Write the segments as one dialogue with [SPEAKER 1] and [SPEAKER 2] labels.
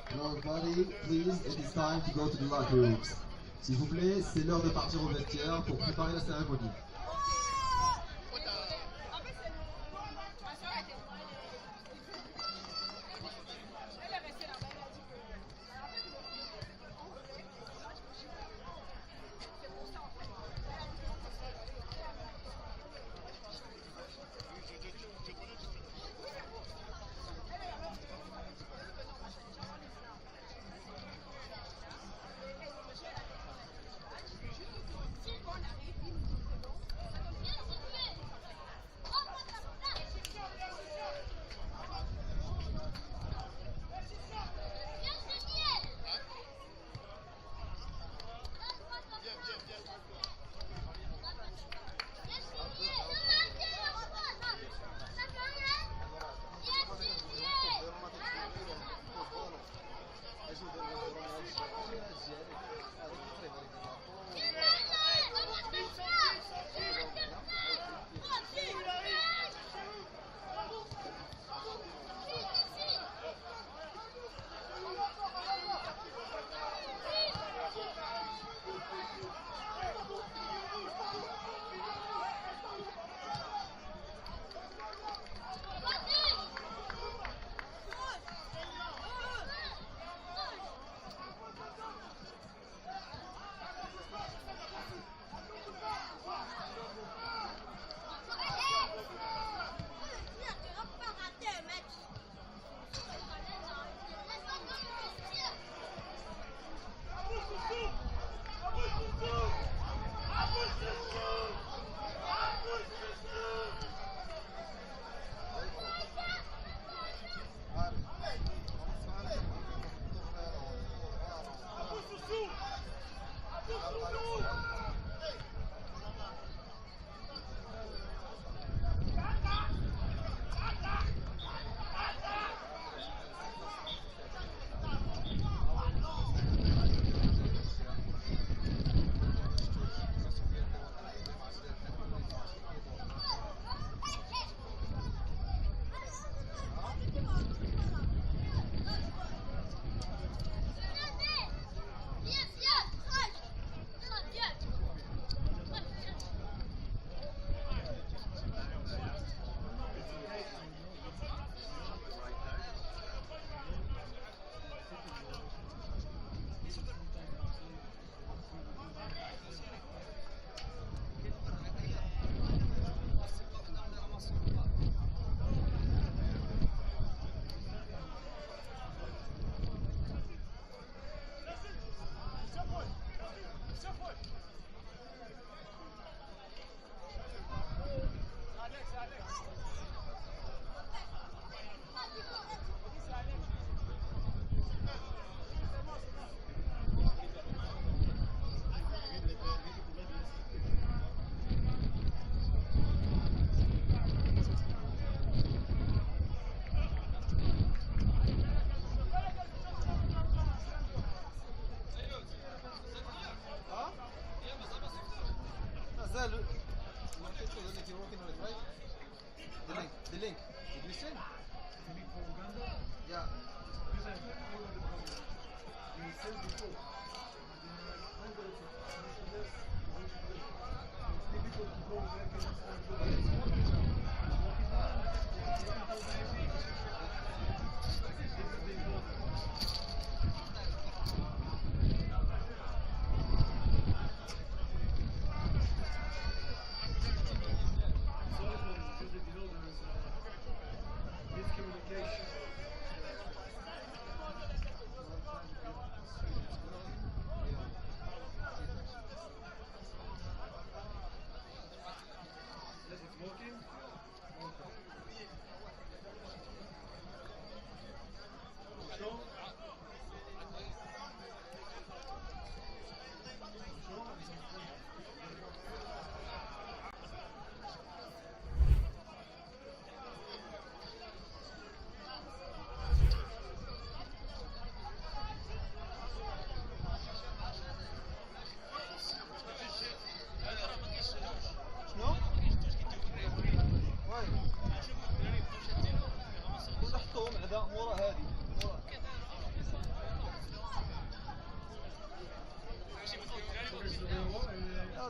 [SPEAKER 1] Everybody, please, it is time to go to the locker rooms. S'il vous plaît, c'est l'heure de partir au vestiaire pour préparer la cérémonie.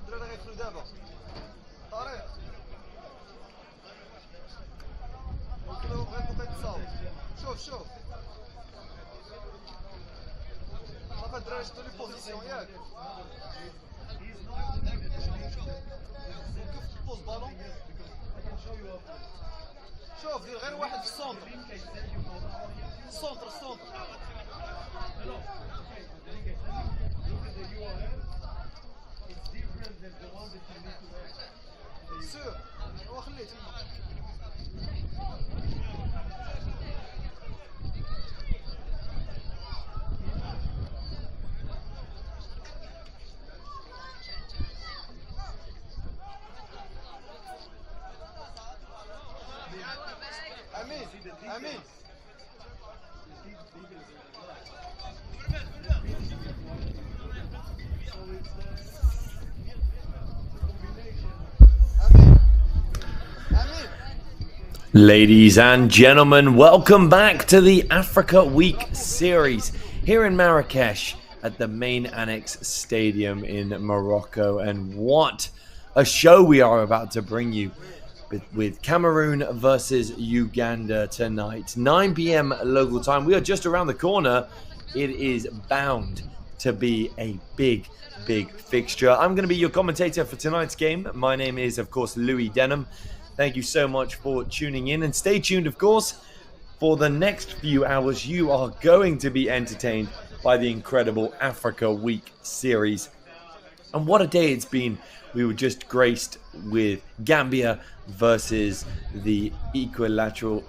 [SPEAKER 2] الدراري غيدخلوا دابا طارق كلهم غيبقى يتصاوب شوف صافي الدراري شدوا لي بوزيسيون ياك كيف تبوز بالون شوف دير غير واحد في السونتر السونتر سور وخليه تما امين
[SPEAKER 3] Ladies and gentlemen, welcome back to the Africa Week series here in Marrakech at the main annex stadium in Morocco. And what a show we are about to bring you with Cameroon versus Uganda tonight. 9 p.m. local time. We are just around the corner. It is bound to be a big fixture. I'm going to be your commentator for tonight's game. My name is, of course, Louis Denham. Thank you so much for tuning in, and stay tuned, of course, for the next few hours. You are going to be entertained by the incredible Africa Week series. And what a day it's been. We were just graced with Gambia versus the Equatorial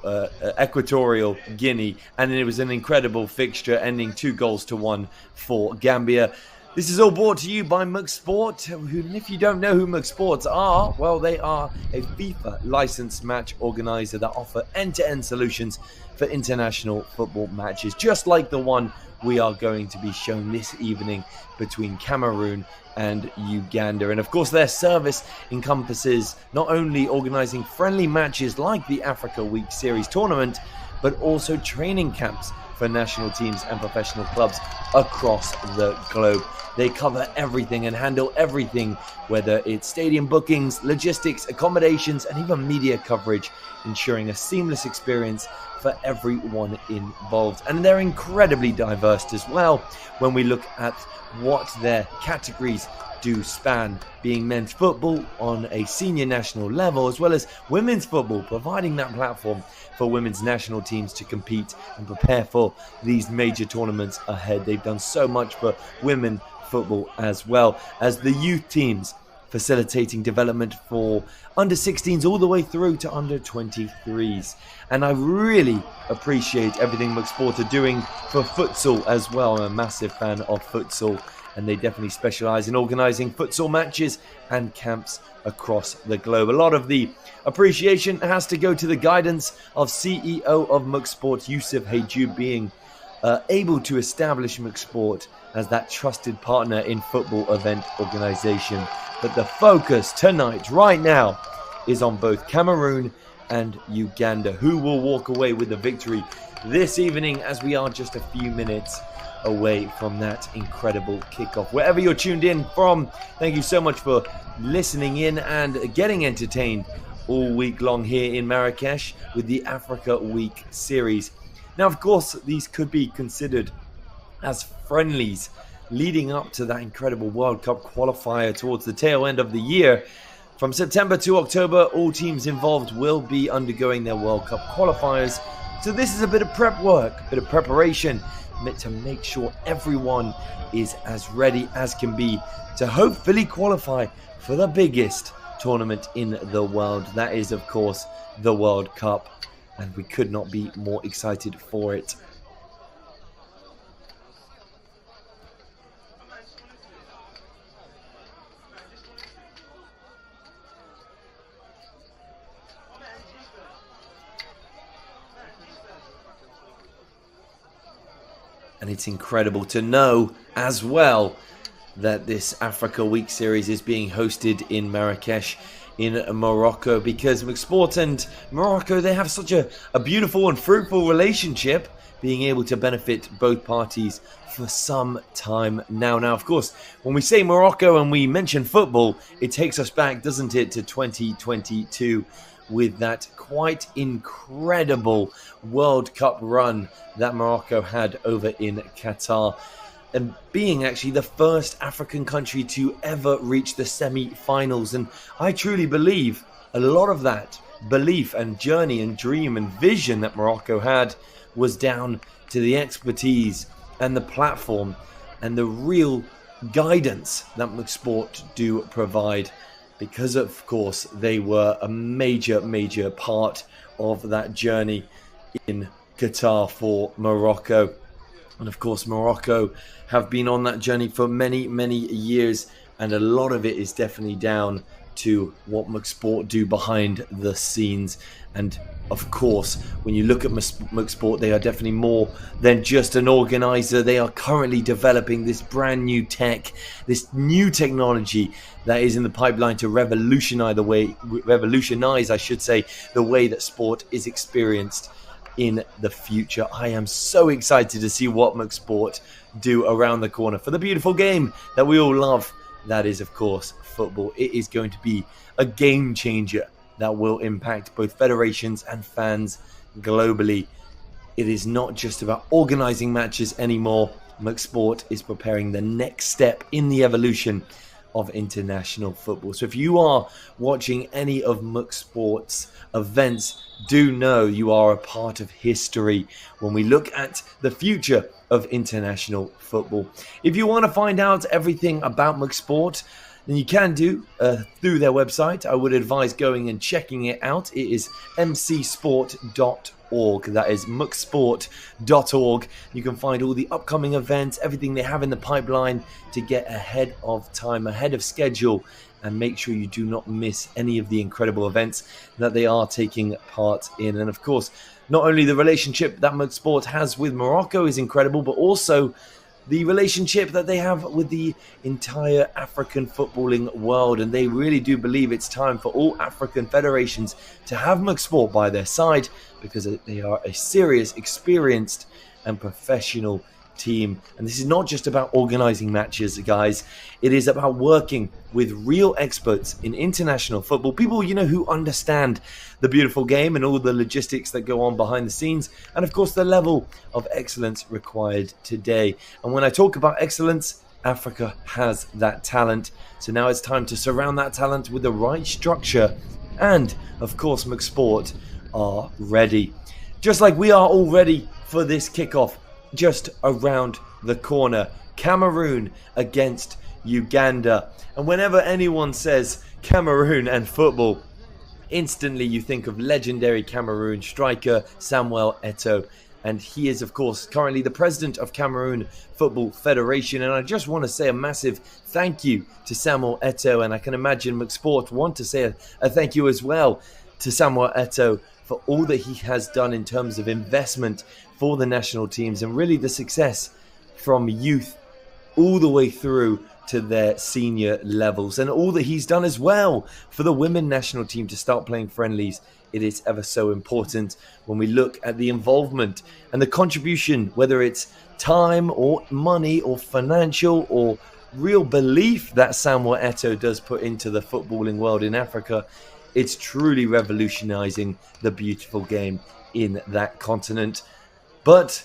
[SPEAKER 3] Guinea, and it was an incredible fixture, ending 2-1 for Gambia. This is all brought to you by McSport, who, if you don't know who McSports are, well, they are a FIFA licensed match organizer that offer end-to-end solutions for international football matches, just like the one we are going to be shown this evening between Cameroon and Uganda. And of course, their service encompasses not only organizing friendly matches like the Africa Week Series tournament, but also training camps for national teams and professional clubs across the globe. They cover everything and handle everything, whether it's stadium bookings, logistics, accommodations, and even media coverage, ensuring a seamless experience for everyone involved. And they're incredibly diverse as well when we look at what their categories do span, being men's football on a senior national level, as well as women's football, providing that platform for women's national teams to compete and prepare for these major tournaments ahead. They've done so much for women football, as well as the youth teams, facilitating development for under 16s all the way through to under 23s. And I really appreciate everything McSport are doing for futsal as well. I'm a massive fan of futsal, and they definitely specialize in organizing futsal matches and camps across the globe. A lot of the appreciation has to go to the guidance of CEO of McSport, Yusuf Hejub, being able to establish McSport as that trusted partner in football event organization. But the focus tonight, right now, is on both Cameroon and Uganda, who will walk away with the victory this evening, as we are just a few minutes away from that incredible kickoff. Wherever you're tuned in from, thank you so much for listening in and getting entertained all week long here in Marrakech with the Africa Week series. Now, of course, these could be considered as friendlies leading up to that incredible World Cup qualifier towards the tail end of the year. From September to October, all teams involved will be undergoing their World Cup qualifiers. So this is a bit of prep work, a bit of preparation to make sure everyone is as ready as can be to hopefully qualify for the biggest tournament in the world. That is, of course, the World Cup. And we could not be more excited for it. And it's incredible to know as well that this Africa Week series is being hosted in Marrakech in Morocco, because McSport and Morocco, they have such a beautiful and fruitful relationship being able to benefit both parties for some time now. Now, of course, when we say Morocco and we mention football, it takes us back, doesn't it, to 2022 with that quite incredible World Cup run that Morocco had over in Qatar, and being actually the first African country to ever reach the semi-finals. And I truly believe a lot of that belief and journey and dream and vision that Morocco had was down to the expertise and the platform and the real guidance that McSport do provide, because of course they were a major part of that journey in Qatar for Morocco. And of course Morocco have been on that journey for many years, and a lot of it is definitely down to what McSport do behind the scenes. And of course, when you look at McSport, they are definitely more than just an organizer. They are currently developing this brand new tech, this new technology that is in the pipeline to revolutionize the way that sport is experienced in the future. I am so excited to see what McSport do around the corner for the beautiful game that we all love. That is, of course, football. It is going to be a game changer that will impact both federations and fans globally. It is not just about organizing matches anymore. McSport is preparing the next step in the evolution of international football. So if you are watching any of McSport's events, do know you are a part of history when we look at the future of international football. If you want to find out everything about McSport, then you can do through their website. I would advise going and checking it out. It is mcsport.org. That is mcsport.org. You can find all the upcoming events, everything they have in the pipeline to get ahead of time, ahead of schedule, and make sure you do not miss any of the incredible events that they are taking part in. And of course, not only the relationship that McSport has with Morocco is incredible, but also the relationship that they have with the entire African footballing world. And they really do believe it's time for all African federations to have McSport by their side, because they are a serious, experienced and professional team. And this is not just about organizing matches, guys. It is about working with real experts in international football, people who understand the beautiful game and all the logistics that go on behind the scenes, and of course the level of excellence required today. And when I talk about excellence, Africa has that talent. So now it's time to surround that talent with the right structure, and of course McSport are ready, just like we are all ready for this kickoff just around the corner. Cameroon against Uganda. And whenever anyone says Cameroon and football, instantly you think of legendary Cameroon striker Samuel Eto'o. And he is, of course, currently the president of Cameroon Football Federation. And I just want to say a massive thank you to Samuel Eto'o. And I can imagine McSport want to say a thank you as well to Samuel Eto'o for all that he has done in terms of investment for the national teams, and really the success from youth all the way through to their senior levels, and all that he's done as well for the women national team to start playing friendlies. It is ever so important when we look at the involvement and the contribution, whether it's time or money or financial or real belief that Samuel Eto'o does put into the footballing world in Africa. It's truly revolutionizing the beautiful game in that continent. But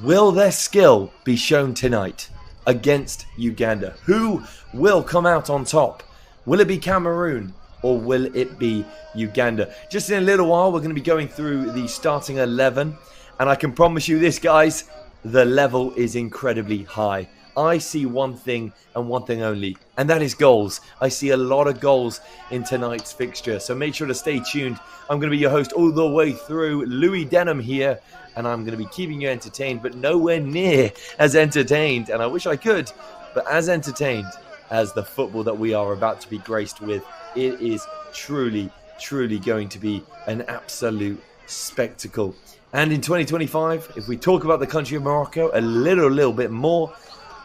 [SPEAKER 3] will their skill be shown tonight against Uganda? Who will come out on top? Will it be Cameroon or will it be Uganda? Just in a little while, we're going to be going through the starting 11. And I can promise you this, guys, the level is incredibly high. I see one thing and one thing only, and that is goals. I see a lot of goals in tonight's fixture, so make sure to stay tuned. I'm going to be your host all the way through, Louis Denham here, and I'm going to be keeping you entertained, but nowhere near as entertained, and I wish I could, but as entertained as the football that we are about to be graced with. It is truly going to be an absolute spectacle. And in 2025, if we talk about the country of Morocco a little bit more,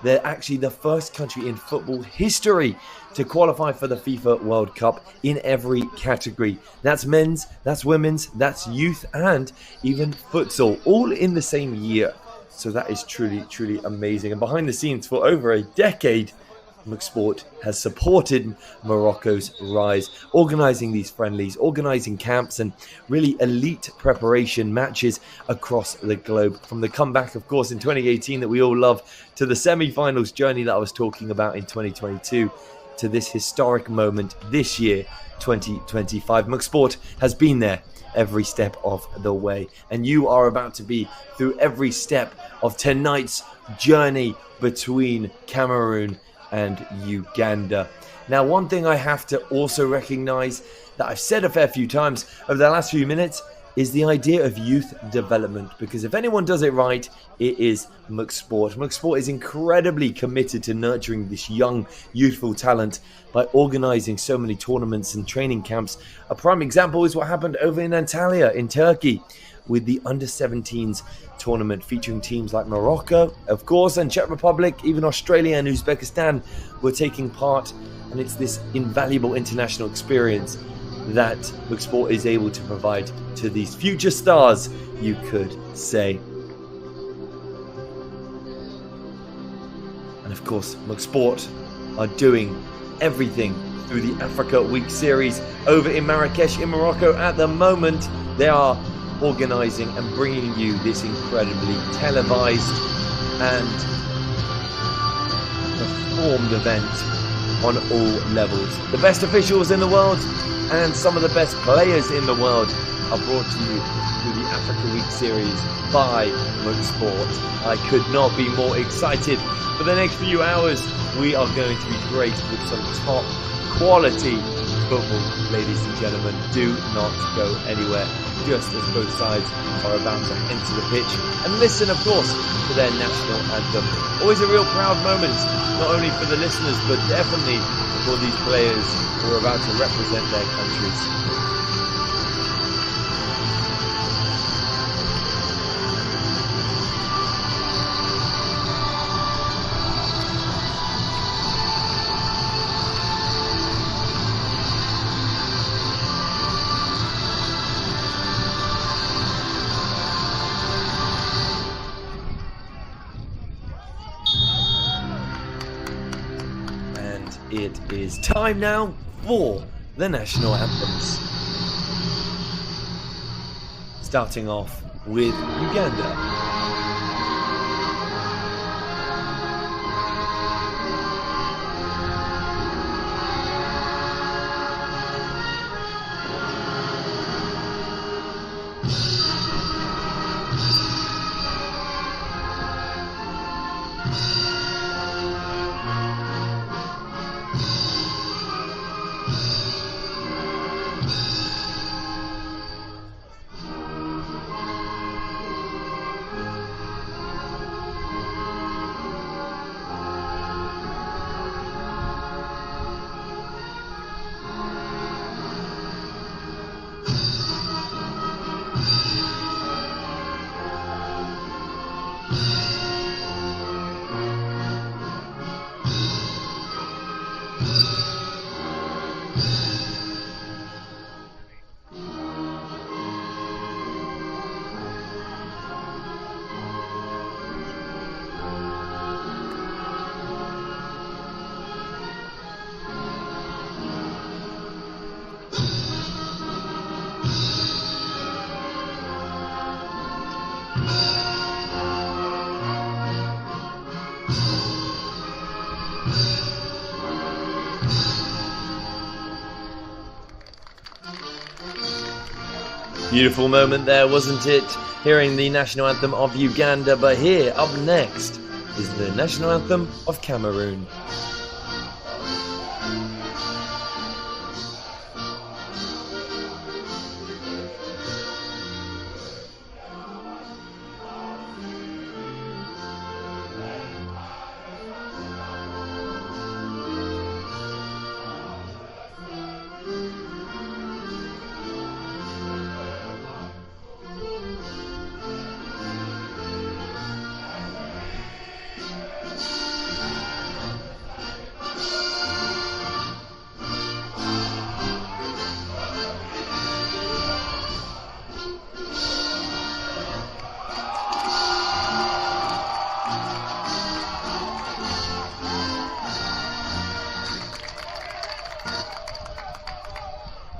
[SPEAKER 3] They're actually the first country in football history to qualify for the FIFA World Cup in every category. That's men's, that's women's, that's youth, and even futsal, all in the same year. So that is truly, truly amazing. And behind the scenes for over a decade, McSport has supported Morocco's rise, organising these friendlies, organising camps and really elite preparation matches across the globe. From the comeback, of course, in 2018 that we all love, to the semi-finals journey that I was talking about in 2022, to this historic moment this year, 2025. McSport has been there every step of the way, and you are about to be through every step of tonight's journey between Cameroon and Uganda. Now, one thing I have to also recognize that I've said a fair few times over the last few minutes is the idea of youth development, because if anyone does it right, it is McSport. McSport is incredibly committed to nurturing this young, youthful talent by organising so many tournaments and training camps. A prime example is what happened over in Antalya in Turkey with the under-17s tournament featuring teams like Morocco, of course, and Czech Republic, even Australia and Uzbekistan were taking part. And it's this invaluable international experience that McSport is able to provide to these future stars, you could say. And of course, McSport are doing everything through the Africa Week series over in Marrakech in Morocco at the moment. They are organising and bringing you this incredibly televised and performed event on all levels. The best officials in the world and some of the best players in the world are brought to you through the Africa Week series by McSport. I could not be more excited. For the next few hours, we are going to be graced with some top quality football, ladies and gentlemen. Do not go anywhere, just as both sides are about to enter the pitch and listen, of course, to their national anthem. Always a real proud moment, not only for the listeners, but definitely for these players who are about to represent their countries. It is time now for the national anthems. Starting off with Uganda. Beautiful moment there, wasn't it? Hearing the national anthem of Uganda, but here, up next, is the national anthem of Cameroon.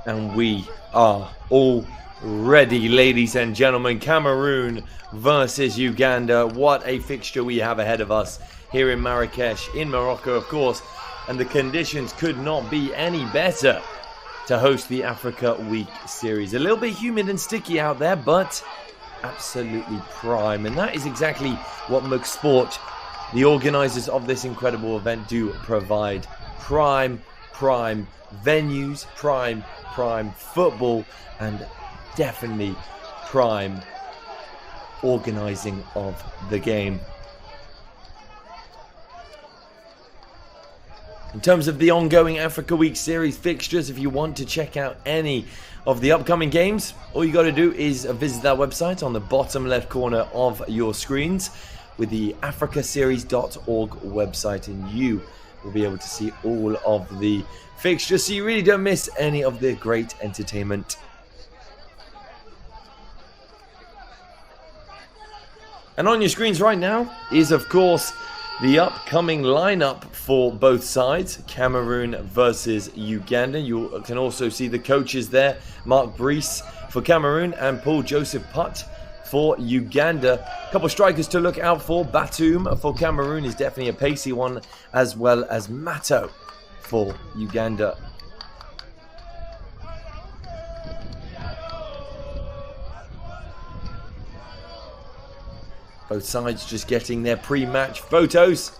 [SPEAKER 3] And we are all ready, ladies and gentlemen. Cameroon versus Uganda. What a fixture we have ahead of us here in Marrakech, in Morocco, of course. And the conditions could not be any better to host the Africa Week series. A little bit humid and sticky out there, but absolutely prime. And that is exactly what McSport, the organizers of this incredible event, do provide. Prime venues, prime football, and definitely prime organizing of the game. In terms of the ongoing Africa Week Series fixtures, if you want to check out any of the upcoming games, all you got to do is visit that website on the bottom left corner of your screens with the africaseries.org website, and you will be able to see all of the fixtures so you really don't miss any of the great entertainment. And on your screens right now is, of course, the upcoming lineup for both sides, Cameroon versus Uganda. You can also see the coaches there, Mark Brees for Cameroon and Paul Joseph Putt for Uganda. A couple of strikers to look out for. Batum for Cameroon is definitely a pacey one, as well as Mato for Uganda. Both sides just getting their pre-match photos.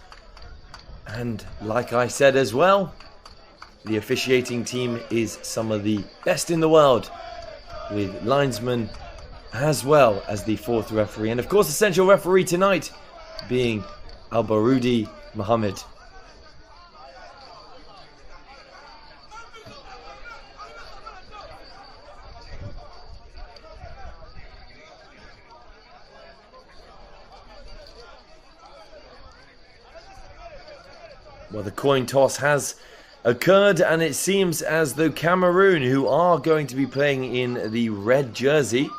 [SPEAKER 3] And like I said as well, the officiating team is some of the best in the world, with linesmen as well as the fourth referee. And of course, the central referee tonight being Al-Baroudi Mohammed. Well, the coin toss has occurred, and it seems as though Cameroon, who are going to be playing in the red jersey,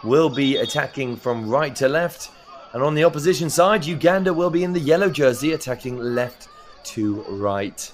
[SPEAKER 3] will be attacking from right to left. And on the opposition side, Uganda will be in the yellow jersey, attacking left to right.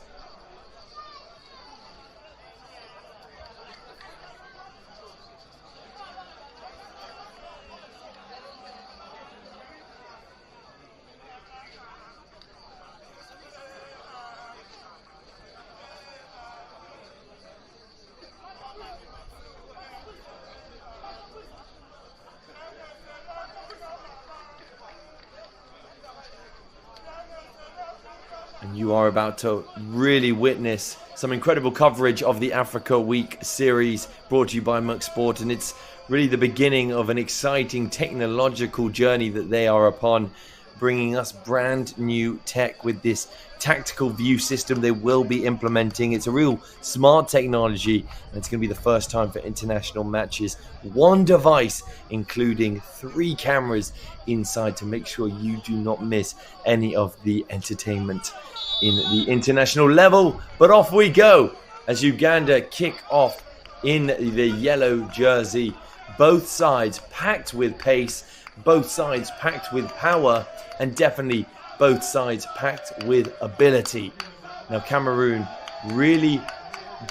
[SPEAKER 3] And you are about to really witness some incredible coverage of the Africa Week series brought to you by McSport. And it's really the beginning of an exciting technological journey that they are upon, bringing us brand new tech with this tactical view system they will be implementing. It's a real smart technology, and it's going to be the first time for international matches. One device, including 3 cameras inside, to make sure you do not miss any of the entertainment in the international level. But off we go as Uganda kick off in the yellow jersey. Both sides packed with pace, both sides packed with power, and definitely both sides packed with ability. Now, Cameroon really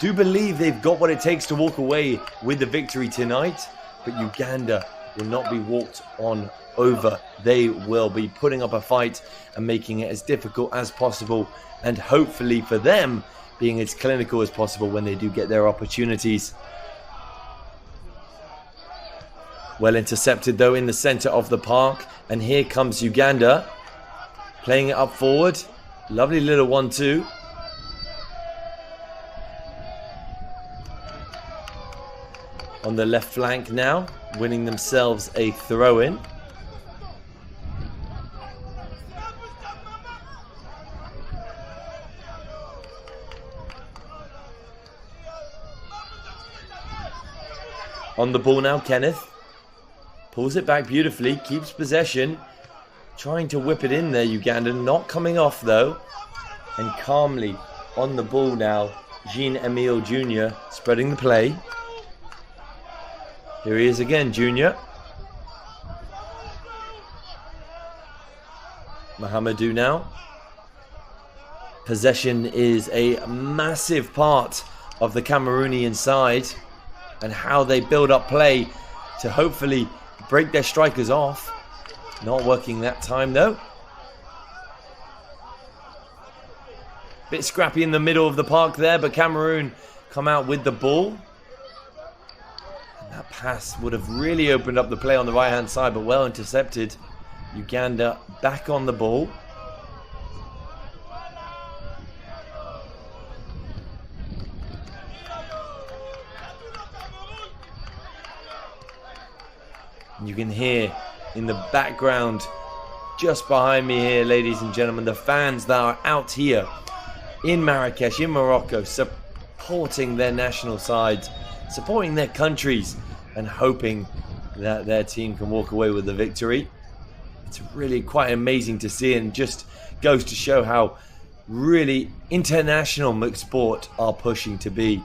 [SPEAKER 3] do believe they've got what it takes to walk away with the victory tonight, but Uganda will not be walked on over. They will be putting up a fight and making it as difficult as possible, and hopefully for them being as clinical as possible when they do get their opportunities. Well intercepted though in the center of the park, and here comes Uganda playing it up forward. Lovely little 1-2. On the left flank now, winning themselves a throw-in. On the ball now, Kenneth pulls it back beautifully, keeps possession, trying to whip it in there. Uganda not coming off though, and calmly on the ball now, Jean-Emile Jr. spreading the play. Here he is again, Junior. Mohamedou now. Possession is a massive part of the Cameroonian side. and how they build up play to hopefully break their strikers off. Not working that time though. Bit scrappy in the middle of the park there, but Cameroon come out with the ball. And that pass would have really opened up the play on the right hand side, but well intercepted. Uganda back on the ball. You can hear in the background, just behind me here, ladies and gentlemen, the fans that are out here in Marrakech, in Morocco, supporting their national sides, supporting their countries, and hoping that their team can walk away with the victory. It's really quite amazing to see, and just goes to show how really international mixed sport are pushing to be.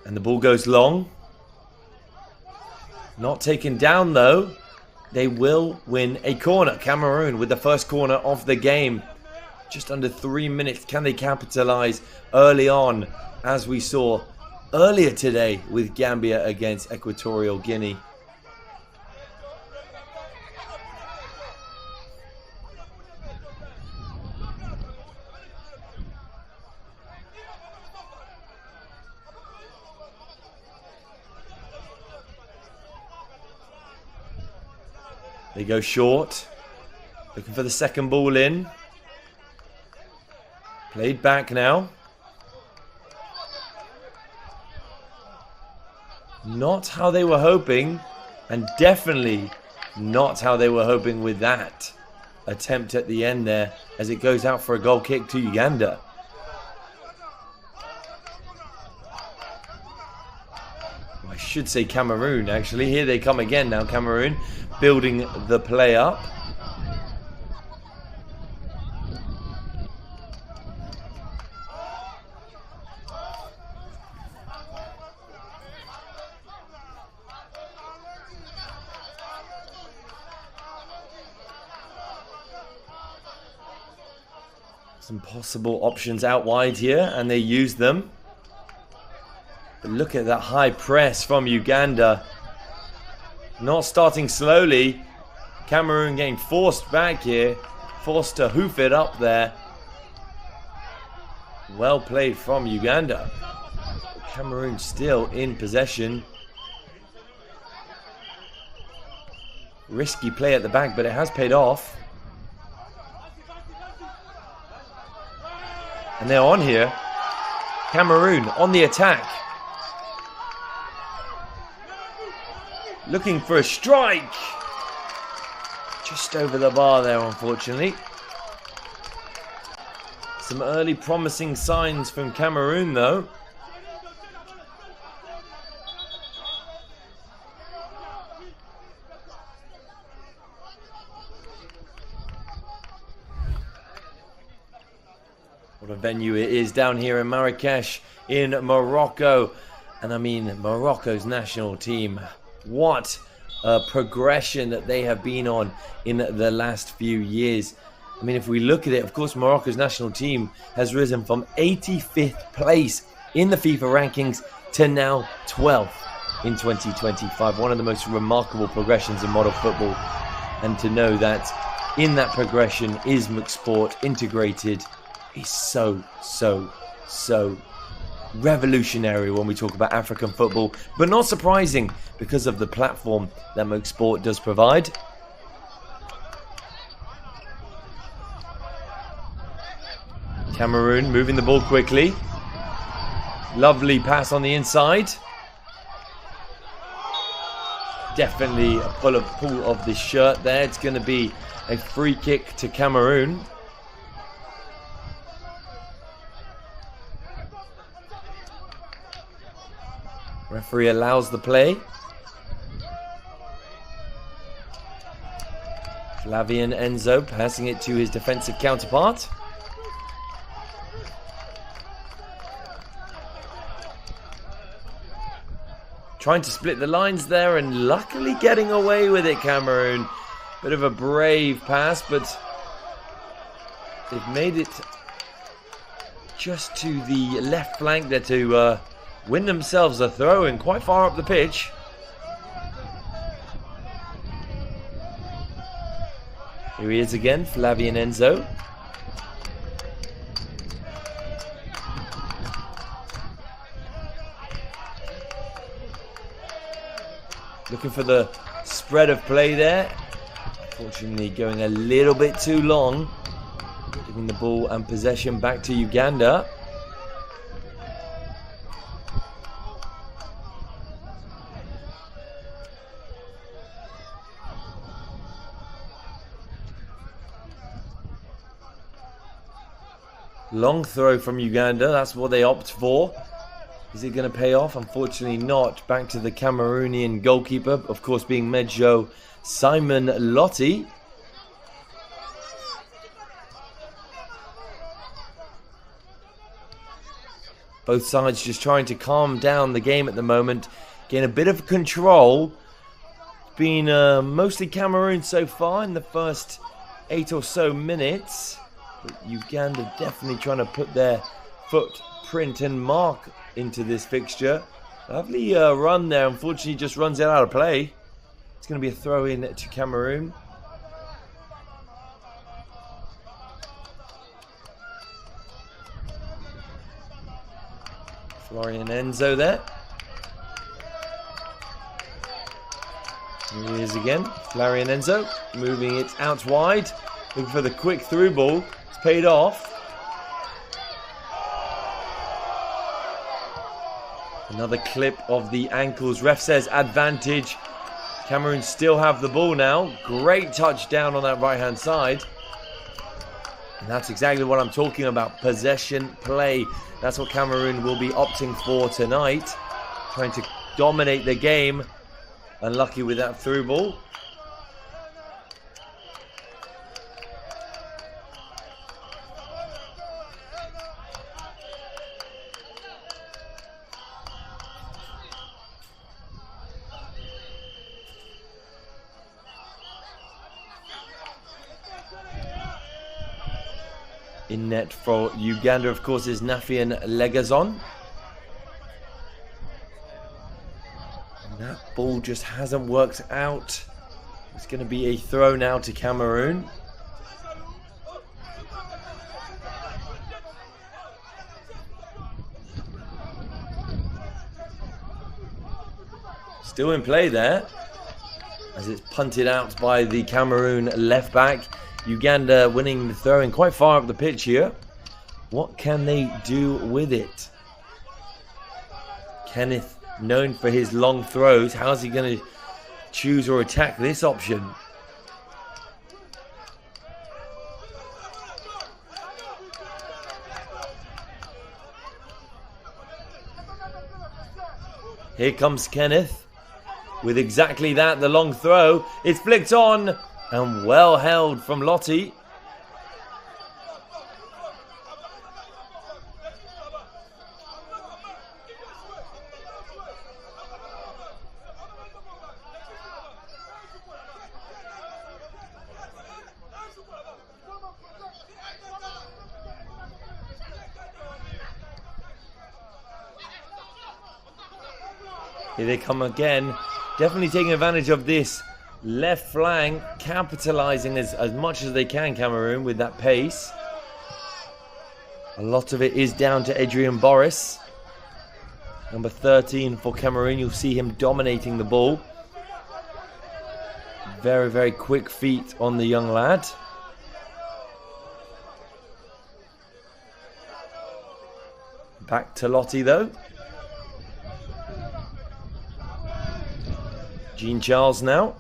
[SPEAKER 3] And the ball goes long. Not taken down though. They will win a corner. Cameroon with the first corner of the game. Just under 3 minutes. Can they capitalize early on, as we saw earlier today with Gambia against Equatorial Guinea? They go short, looking for the second ball in. Played back now. Not how they were hoping, and definitely not how they were hoping with that attempt at the end there, as it goes out for a goal kick to Uganda. I should say Cameroon, actually. Here they come again now, Cameroon, building the play up. Some possible options out wide here, and they use them. But look at that high press from Uganda. Not starting slowly. Cameroon getting forced back here. Forced to hoof it up there. Well played from Uganda. Cameroon still in possession. Risky play at the back, but it has paid off. And they're on here. Cameroon on the attack. Looking for a strike. Just over the bar there, unfortunately. Some early promising signs from Cameroon, though. What a venue it is down here in Marrakech in Morocco. And I mean, Morocco's national team. What a progression that they have been on in the last few years. I mean, if we look at it, of course, Morocco's national team has risen from 85th place in the FIFA rankings to now 12th in 2025. One of the most remarkable progressions in modern football. And to know that in that progression is mixed sport integrated is so revolutionary when we talk about African football, but not surprising because of the platform that mixed sport does provide. Cameroon moving the ball quickly. Lovely pass on the inside. Definitely a pull of the shirt there. It's going to be a free kick to Cameroon. Referee allows the play. Flavian Enzo passing it to his defensive counterpart. Trying to split the lines there and luckily getting away with it, Cameroon. Bit of a brave pass, but they've made it just to the left flank there to win themselves a throw in quite far up the pitch. Here he is again, Flavian Enzo. Looking for the spread of play there. Unfortunately, going a little bit too long. Giving the ball and possession back to Uganda. Long throw from Uganda, that's what they opt for. Is it going to pay off? Unfortunately not. Back to the Cameroonian goalkeeper, of course being Medjo Simon Lotti. Both sides just trying to calm down the game at the moment. Gain a bit of control. It's been mostly Cameroon so far in the first 8 or so minutes. But Uganda definitely trying to put their footprint and mark into this fixture. Lovely run there. Unfortunately, just runs it out of play. It's going to be a throw in to Cameroon. Florian Enzo there. Here he is again. Florian Enzo moving it out wide. Looking for the quick through ball. It's paid off. Another clip of the ankles. Ref says advantage. Cameroon still have the ball now. Great touchdown on that right hand side. And that's exactly what I'm talking about. Possession play. That's what Cameroon will be opting for tonight. Trying to dominate the game. Unlucky with that through ball. In net for Uganda, of course, is Nafian Legazon. And that ball just hasn't worked out. It's going to be a throw now to Cameroon. Still in play there, as it's punted out by the Cameroon left back. Uganda winning the throw-in quite far up the pitch here. What can they do with it? Kenneth, known for his long throws, how's he going to choose or attack this option? Here comes Kenneth with exactly that, the long throw. It's flicked on. And well held from Lotti. Here they come again. Definitely taking advantage of this left flank, capitalizing as much as they can, Cameroon, with that pace. A lot of it is down to Adrian Boris. Number 13 for Cameroon. You'll see him dominating the ball. Very, very quick feet on the young lad. Back to Lotti, though. Jean Charles now.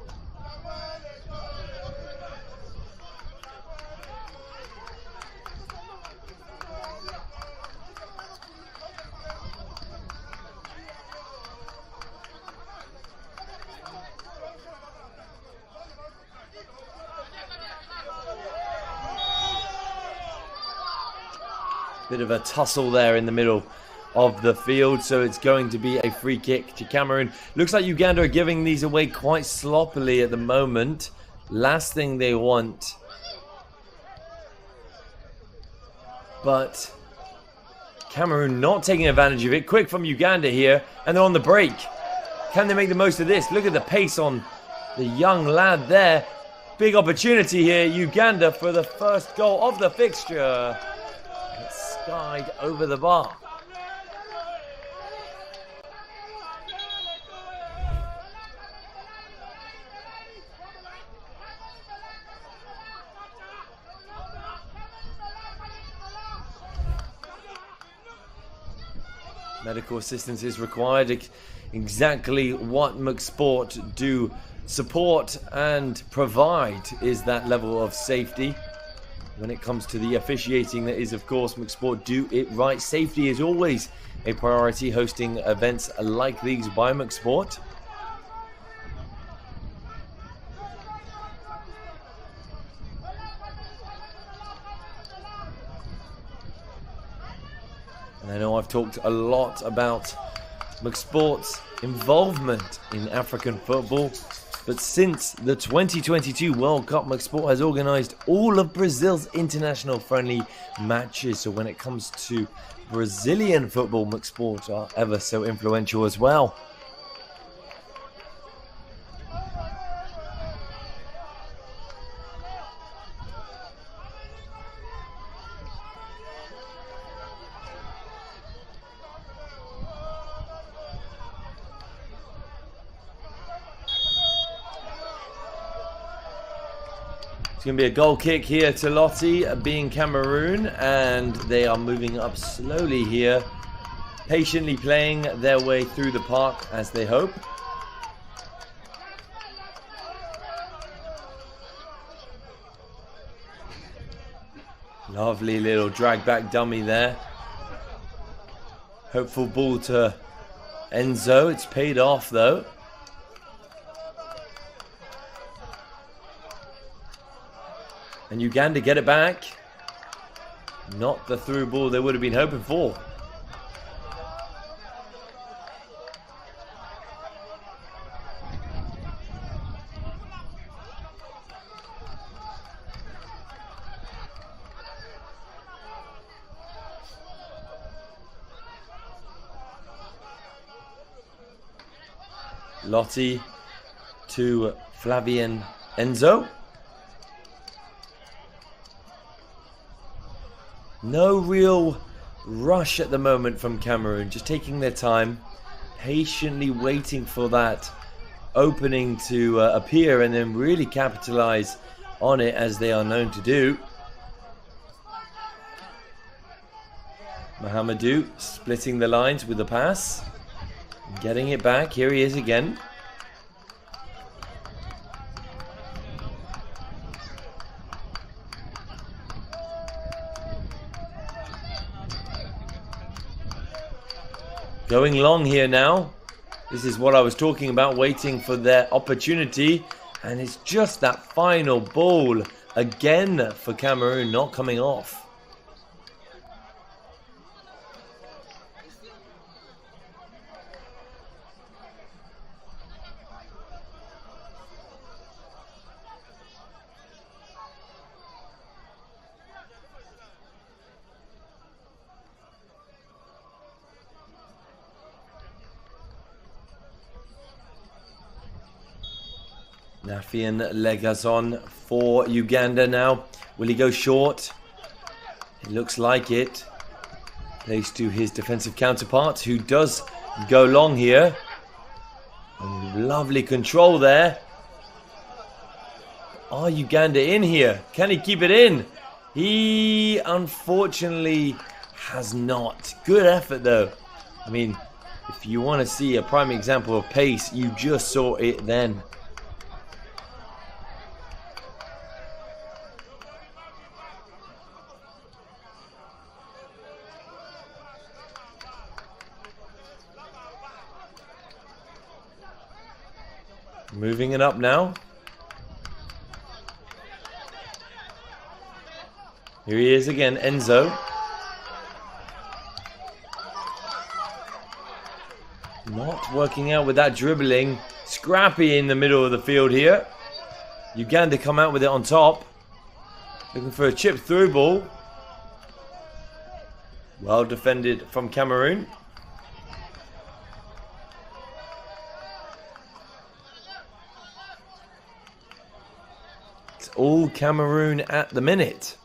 [SPEAKER 3] Bit of a tussle there in the middle of the field, so it's going to be a free kick to Cameroon. Looks like Uganda are giving these away quite sloppily at the moment. Last thing they want. But Cameroon not taking advantage of it. Quick from Uganda here. And they're on the break. Can they make the most of this? Look at the pace on the young lad there. Big opportunity here. Uganda for the first goal of the fixture. It's skied over the bar. Medical assistance is required. Exactly what McSport do support and provide is that level of safety. When it comes to the officiating, that is, of course, McSport do it right. Safety is always a priority hosting events like these by McSport. And I know I've talked a lot about McSport's involvement in African football, but since the 2022 World Cup, McSport has organised all of Brazil's international friendly matches. So when it comes to Brazilian football, McSport are ever so influential as well. It's going to be a goal kick here to Lottie, being Cameroon, and they are moving up slowly here, patiently playing their way through the park as they hope. Lovely little drag back dummy there. Hopeful ball to Enzo. It's paid off though. And Uganda get it back. Not the through ball they would have been hoping for. Lottie to Flavian Enzo. No real rush at the moment from Cameroon, just taking their time, patiently waiting for that opening to appear and then really capitalize on it as they are known to do. Mahamadou splitting the lines with the pass, getting it back. Here he is again. Going long here now. This is what I was talking about, waiting for their opportunity. And it's just that final ball again for Cameroon not coming off. Nafian Legazon for Uganda now. Will he go short? It looks like it. Plays to his defensive counterpart, who does go long here. And lovely control there. Are Uganda in here? Can he keep it in? He unfortunately has not. Good effort though. I mean, if you want to see a prime example of pace, you just saw it then. Moving it up now. Here he is again, Enzo. Not working out with that dribbling. Scrappy in the middle of the field here. Uganda come out with it on top. Looking for a chip through ball. Well defended from Cameroon. It's all Cameroon at the minute.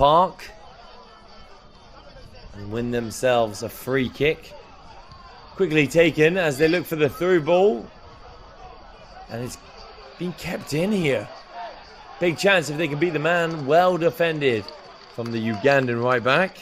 [SPEAKER 3] park and win themselves a free kick. Quickly taken as they look for the through ball. And it's been kept in here. Big chance if they can beat the man. Well defended from the Ugandan right back.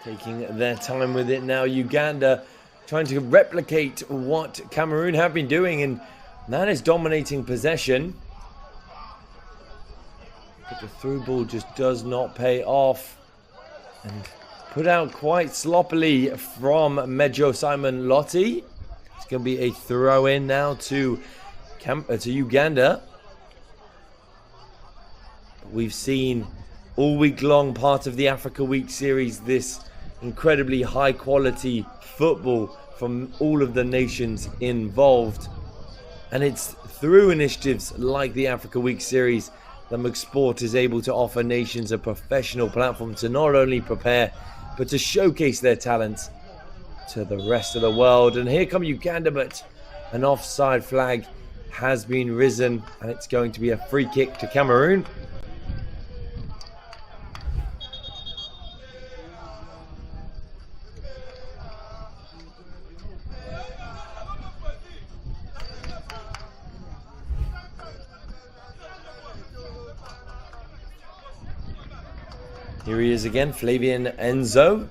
[SPEAKER 3] Taking their time with it now. Uganda trying to replicate what Cameroon have been doing, and that is dominating possession. But the through ball just does not pay off. And put out quite sloppily from Mejo Simon Lotti. It's going to be a throw in now to Uganda. We've seen all week long, part of the Africa Week series, this incredibly high quality football from all of the nations involved, and it's through initiatives like the Africa Week series that McSport is able to offer nations a professional platform to not only prepare but to showcase their talents to the rest of the world. And here come Uganda, but an offside flag has been risen and it's going to be a free kick to Cameroon. Here he is again, Flavian Enzo.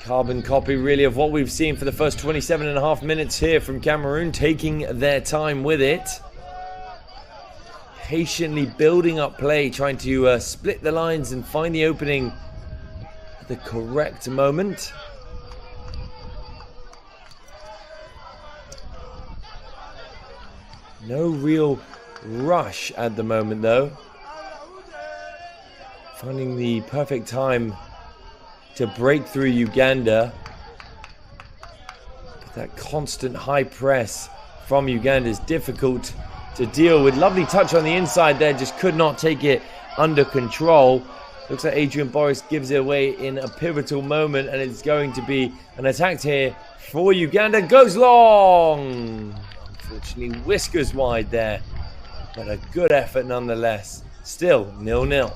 [SPEAKER 3] Carbon copy really of what we've seen for the first 27.5 minutes here from Cameroon, taking their time with it. Patiently building up play, trying to split the lines and find the opening at the correct moment. No real rush at the moment though. Finding the perfect time to break through Uganda. But that constant high press from Uganda is difficult to deal with. Lovely touch on the inside there, just could not take it under control. Looks like Adrian Boris gives it away in a pivotal moment, and it's going to be an attack here for Uganda. Goes long! Unfortunately, whiskers wide there. But a good effort nonetheless. Still 0-0.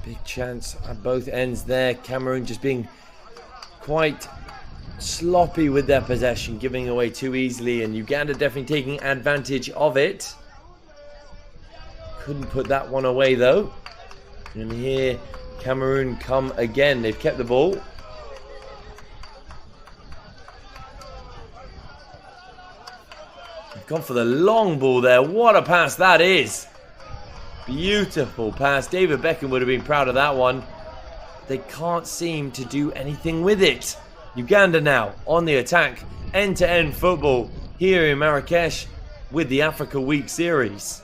[SPEAKER 3] Big chance at both ends there. Cameroon just being quite sloppy with their possession, giving away too easily, and Uganda definitely taking advantage of it. Couldn't put that one away though. And here Cameroon come again. They've kept the ball. They've gone for the long ball there. What a pass that is. Beautiful pass. David Beckham would have been proud of that one. They can't seem to do anything with it. Uganda now on the attack. End-to-end football here in Marrakech with the Africa Week series.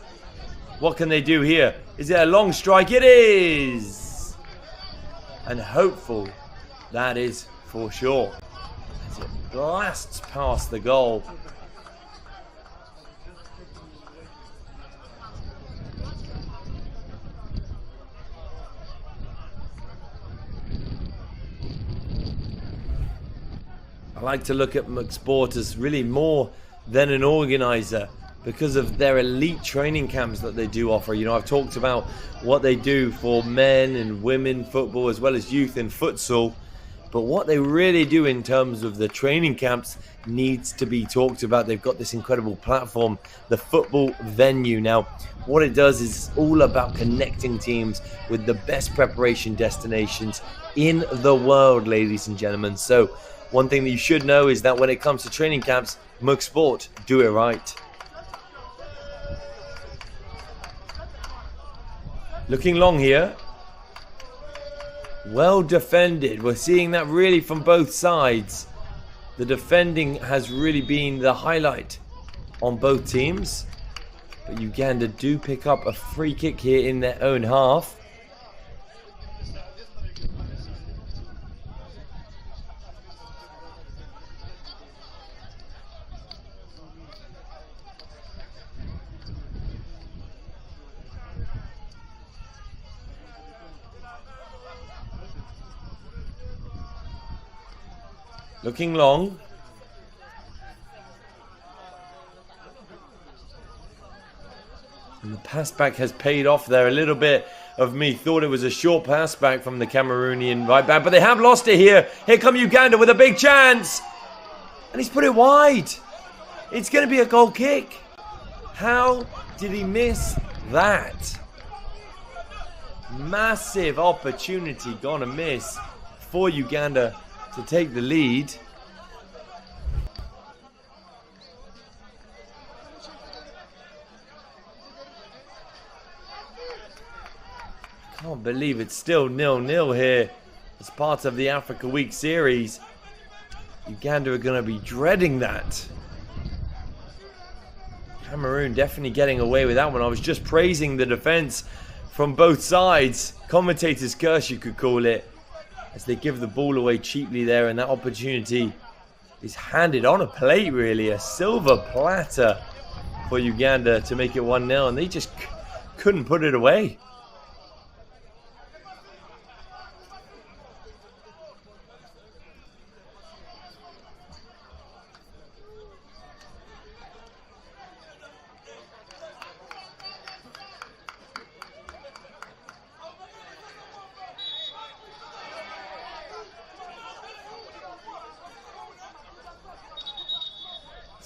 [SPEAKER 3] What can they do here? Is it a long strike? It is! And hopeful that is for sure. As it blasts past the goal. I like to look at McSport as really more than an organizer, because of their elite training camps that they do offer. You know, I've talked about what they do for men and women football as well as youth and futsal. But what they really do in terms of the training camps needs to be talked about. They've got this incredible platform, the football venue. Now, what it does is all about connecting teams with the best preparation destinations in the world, ladies and gentlemen. So one thing that you should know is that when it comes to training camps, McSport do it right. Looking long here. Well defended. We're seeing that really from both sides. The defending has really been the highlight on both teams. But Uganda do pick up a free kick here in their own half. Looking long. And the pass back has paid off there. A little bit of me thought it was a short pass back from the Cameroonian right back, but they have lost it here. Here come Uganda with a big chance. And he's put it wide. It's going to be a goal kick. How did he miss that? Massive opportunity gonna miss for Uganda to take the lead. Can't believe it's still 0-0 here as part of the Africa Week series. Uganda are going to be dreading that. Cameroon definitely getting away with that one. I was just praising the defense from both sides. Commentator's curse, you could call it, as they give the ball away cheaply there, and that opportunity is handed on a plate, really. A silver platter for Uganda to make it 1-0, and they just couldn't put it away.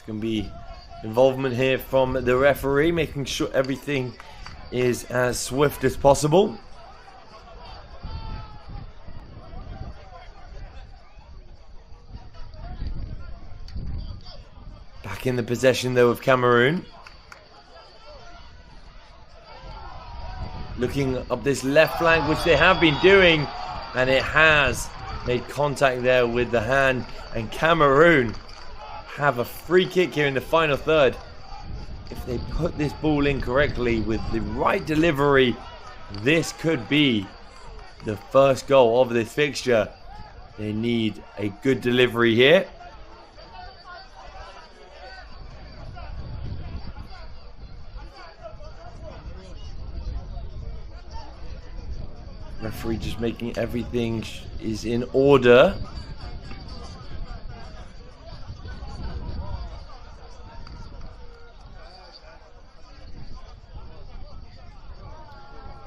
[SPEAKER 3] Going to be involvement here from the referee, making sure everything is as swift as possible. Back in the possession though of Cameroon. Looking up this left flank, which they have been doing, and it has made contact there with the hand, and Cameroon have a free kick here in the final third. If they put this ball in correctly with the right delivery, this could be the first goal of this fixture. They need a good delivery here. Referee just making everything is in order.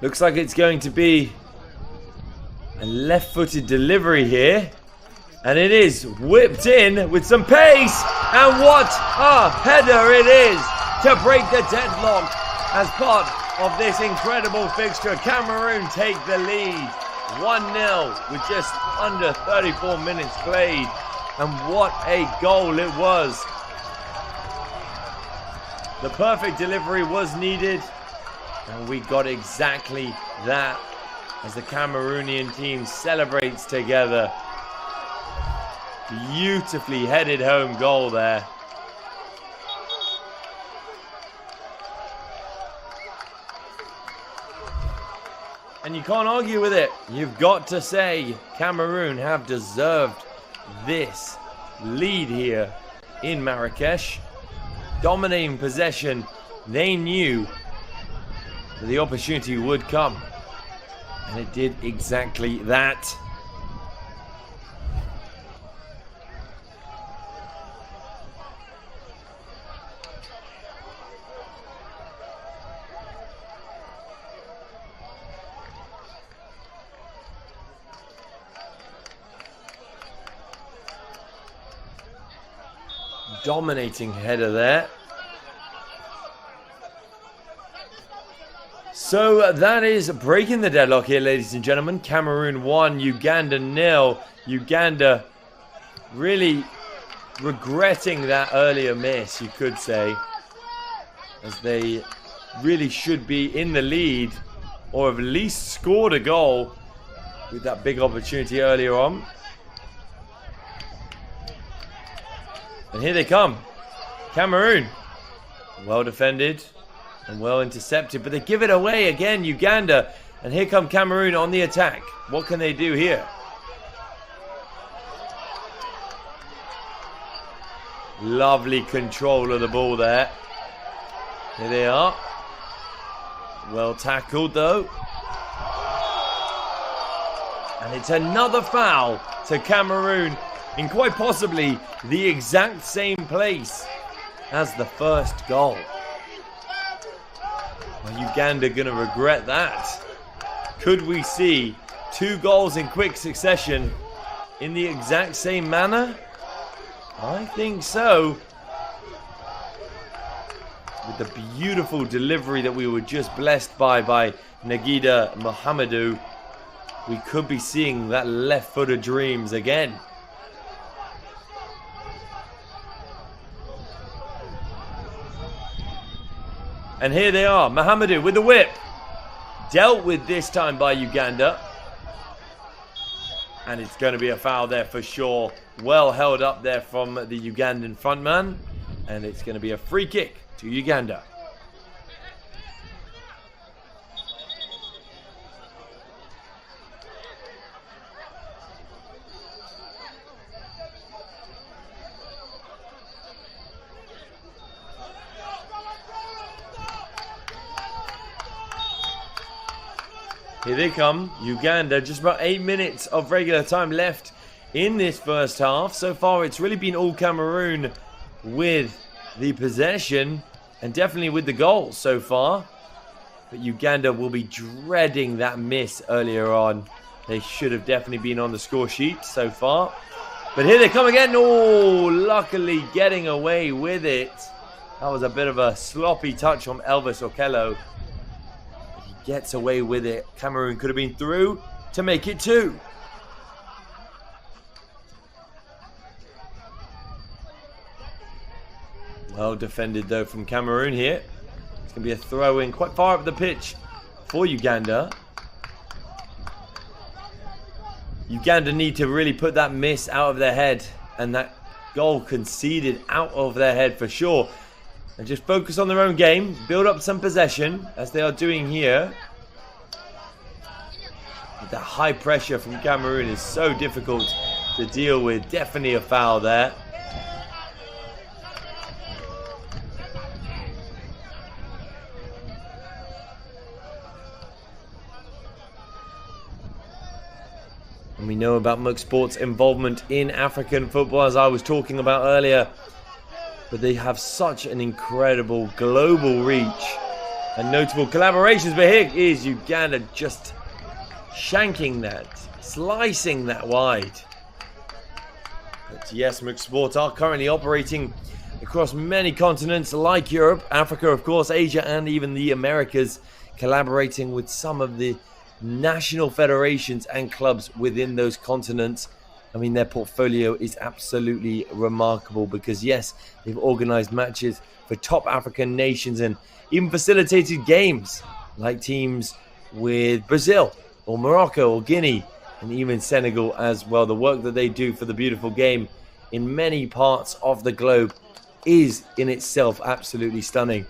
[SPEAKER 3] Looks like it's going to be a left-footed delivery here. And it is whipped in with some pace. And what a header it is to break the deadlock as part of this incredible fixture. Cameroon take the lead 1-0 with just under 34 minutes played. And what a goal it was. The perfect delivery was needed. And we got exactly that as the Cameroonian team celebrates together. Beautifully headed home goal there. And you can't argue with it. You've got to say Cameroon have deserved this lead here in Marrakech. Dominating possession. They knew the opportunity would come, and it did exactly that. Dominating header there. So that is breaking the deadlock here, ladies and gentlemen. Cameroon 1, Uganda 0. Uganda really regretting that earlier miss, you could say, as they really should be in the lead, or have at least scored a goal with that big opportunity earlier on. And here they come. Cameroon. Well defended and well intercepted, but they give it away again, Uganda. And here come Cameroon on the attack. What can they do here? Lovely control of the ball there. Here they are. Well tackled though. And it's another foul to Cameroon in quite possibly the exact same place as the first goal. Well, Uganda gonna regret that. Could we see 2 goals in quick succession in the exact same manner? I think so. With the beautiful delivery that we were just blessed by Nagida Mohamedou, we could be seeing that left foot of dreams again. And here they are, Mohamedou with the whip. Dealt with this time by Uganda. And it's going to be a foul there for sure. Well held up there from the Ugandan frontman. And it's going to be a free kick to Uganda. Here they come, Uganda. Just about 8 minutes of regular time left in this first half. So far, it's really been all Cameroon with the possession and definitely with the goals so far. But Uganda will be dreading that miss earlier on. They should have definitely been on the score sheet so far. But here they come again. Oh, luckily getting away with it. That was a bit of a sloppy touch from Elvis Okello. Gets away with it. Cameroon could have been through to make it 2. Well defended though from Cameroon here. It's going to be a throw in quite far up the pitch for Uganda. Uganda need to really put that miss out of their head and that goal conceded out of their head for sure. And just focus on their own game, build up some possession, as they are doing here. The high pressure from Cameroon is so difficult to deal with. Definitely a foul there. And we know about Muck Sports' involvement in African football, as I was talking about earlier. But they have such an incredible global reach and notable collaborations. But here is Uganda just shanking that, slicing that wide. But yes, Muck Sports are currently operating across many continents like Europe, Africa, of course, Asia, and even the Americas, collaborating with some of the national federations and clubs within those continents. I mean, their portfolio is absolutely remarkable because, yes, they've organized matches for top African nations and even facilitated games like teams with Brazil or Morocco or Guinea and even Senegal as well. The work that they do for the beautiful game in many parts of the globe is in itself absolutely stunning.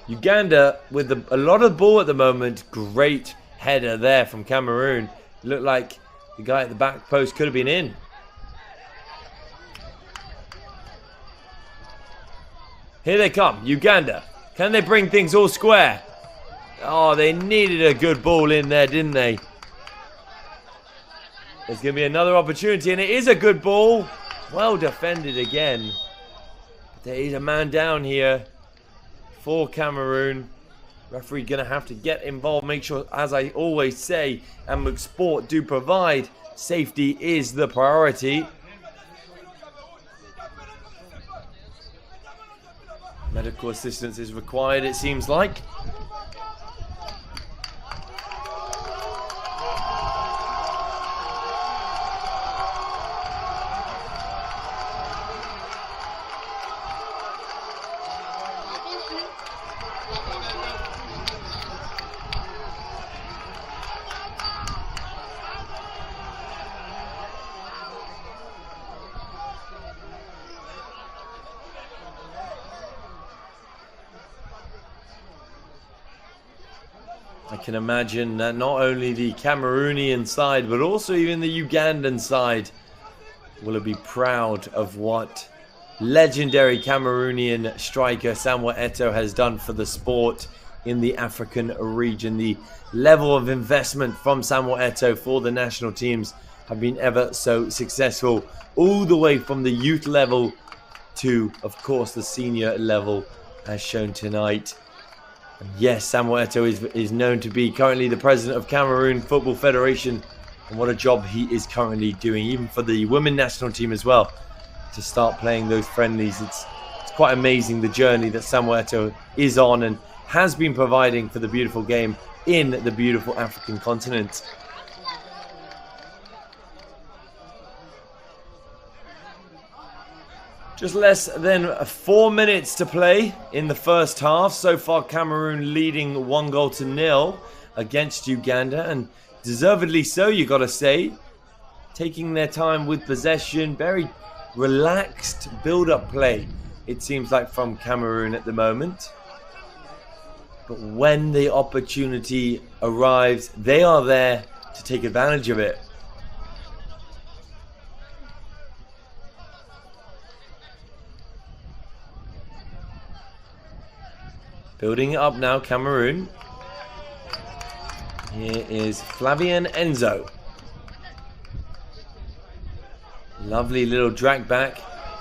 [SPEAKER 3] Uganda with a lot of ball at the moment. Great header there from Cameroon. Looked like the guy at the back post could have been in. Here they come, Uganda. Can they bring things all square? Oh, they needed a good ball in there, didn't they? There's going to be another opportunity, and it is a good ball. Well defended again. But there is a man down here for Cameroon. Referee going to have to get involved. Make sure, as I always say, and Muck Sport do provide, safety is the priority. Medical assistance is required, it seems like. I can imagine that not only the Cameroonian side, but also even the Ugandan side will be proud of what legendary Cameroonian striker Samuel Eto'o has done for the sport in the African region. The level of investment from Samuel Eto'o for the national teams have been ever so successful, all the way from the youth level to, of course, the senior level, as shown tonight. And yes, Samuel Eto'o is known to be currently the president of Cameroon Football Federation, and what a job he is currently doing, even for the women national team as well, to start playing those friendlies. It's quite amazing the journey that Samuel Eto'o is on and has been providing for the beautiful game in the beautiful African continent. Just less than 4 minutes to play in the first half. So far, Cameroon leading 1-0 against Uganda, and deservedly so, you got to say. Taking their time with possession, very relaxed build-up play, it seems like, from Cameroon at the moment. But when the opportunity arrives, they are there to take advantage of it. Building it up now, Cameroon. Here is Flavien Enzo. Lovely little drag back.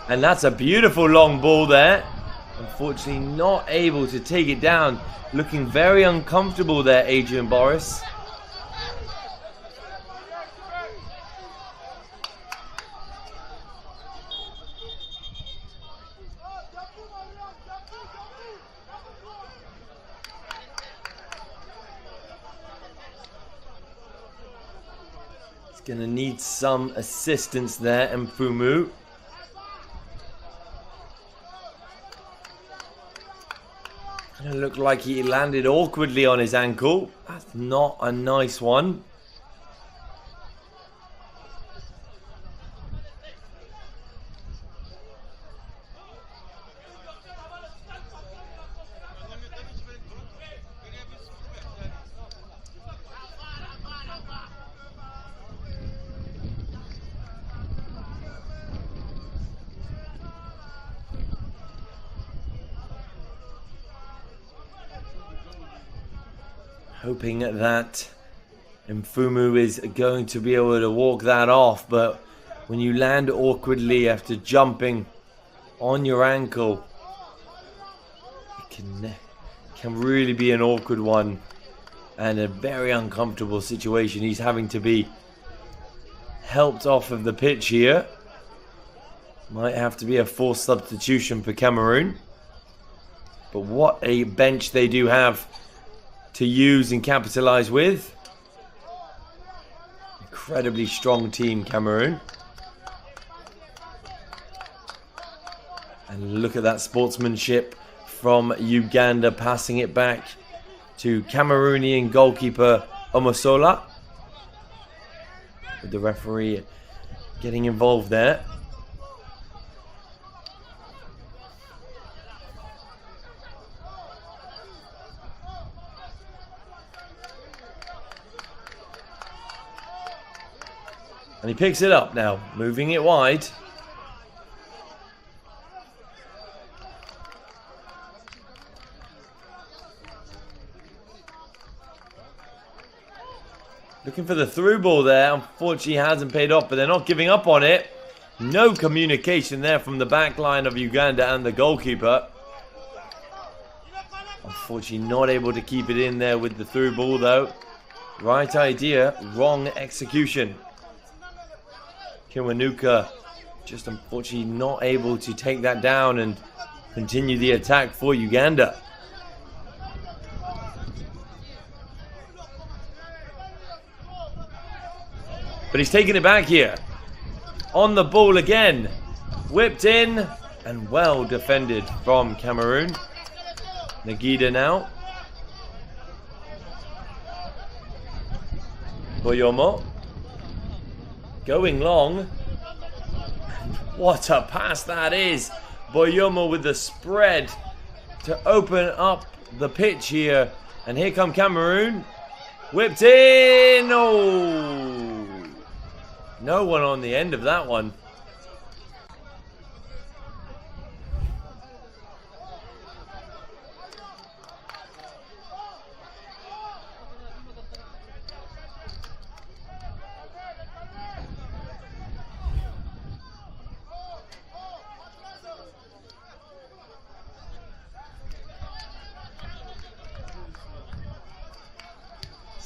[SPEAKER 3] And that's a beautiful long ball there. Unfortunately not able to take it down. Looking very uncomfortable there, Adrian Boris. Gonna need some assistance there, Mfumu. Kinda looked like he landed awkwardly on his ankle. That's not a nice one. Hoping that Mfumu is going to be able to walk that off, but when you land awkwardly after jumping on your ankle, it can really be an awkward one and a very uncomfortable situation. He's having to be helped off of the pitch here. Might have to be a forced substitution for Cameroon. But what a bench they do have to use and capitalize with. Incredibly strong team, Cameroon. And look at that sportsmanship from Uganda, passing it back to Cameroonian goalkeeper Omosola, with the referee getting involved there. And he picks it up now, moving it wide. Looking for the through ball there. Unfortunately, hasn't paid off, but they're not giving up on it. No communication there from the back line of Uganda and the goalkeeper. Unfortunately, not able to keep it in there with the through ball, though. Right idea, wrong execution. Kiwanuka just unfortunately not able to take that down and continue the attack for Uganda. But he's taking it back here. On the ball again. Whipped in and well defended from Cameroon. Nagida now. Boyomo. Going long. What a pass that is. Boyomo with the spread to open up the pitch here. And here come Cameroon. Whipped in. Oh. No one on the end of that one.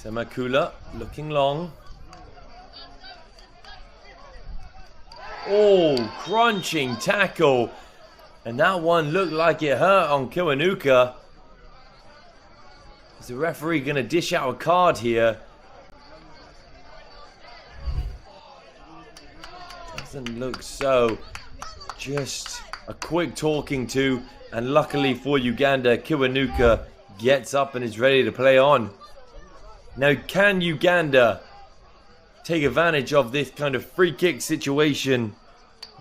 [SPEAKER 3] Semakula looking long. Oh, crunching tackle. And that one looked like it hurt on Kiwanuka. Is the referee going to dish out a card here? Doesn't look so. Just a quick talking to. And luckily for Uganda, Kiwanuka gets up and is ready to play on. Now, can Uganda take advantage of this kind of free kick situation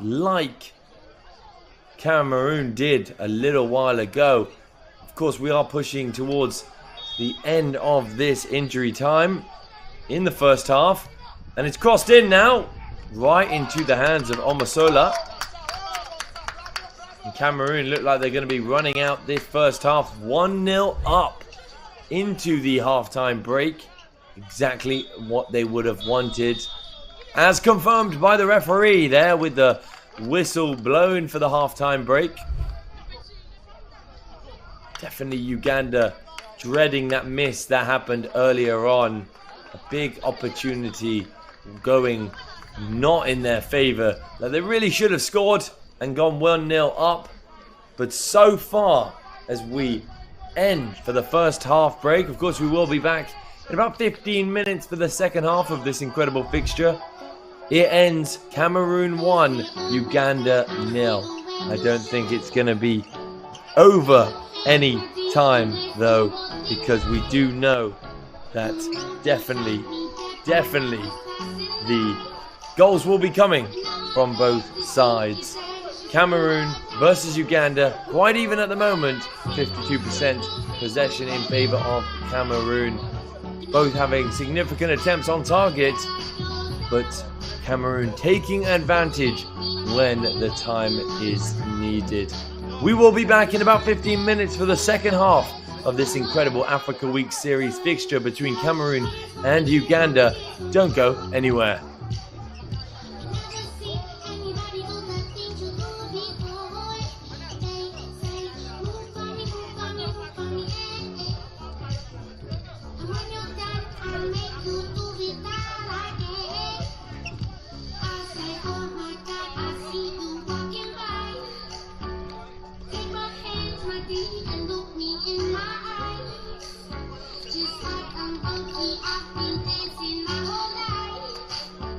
[SPEAKER 3] like Cameroon did a little while ago? Of course, we are pushing towards the end of this injury time in the first half. And it's crossed in now, right into the hands of Omosola. And Cameroon look like they're going to be running out this first half 1-0 up into the halftime break. Exactly what they would have wanted, as confirmed by the referee there with the whistle blown for the halftime break. Definitely Uganda dreading that miss that happened earlier on. A big opportunity going not in their favor. Now, they really should have scored and gone 1-0 up. But so far, as we end for the first half break, of course we will be back in about 15 minutes for the second half of this incredible fixture. It ends Cameroon 1, Uganda 0. I don't think it's going to be over any time though, because we do know that definitely the goals will be coming from both sides. Cameroon versus Uganda, quite even at the moment, 52% possession in favor of Cameroon. Both having significant attempts on target, but Cameroon taking advantage when the time is needed. We will be back in about 15 minutes for the second half of this incredible Africa Week Series fixture between Cameroon and Uganda. Don't go anywhere.
[SPEAKER 4] And look me in my eyes. Just like I'm lucky, I've been dancing my whole life.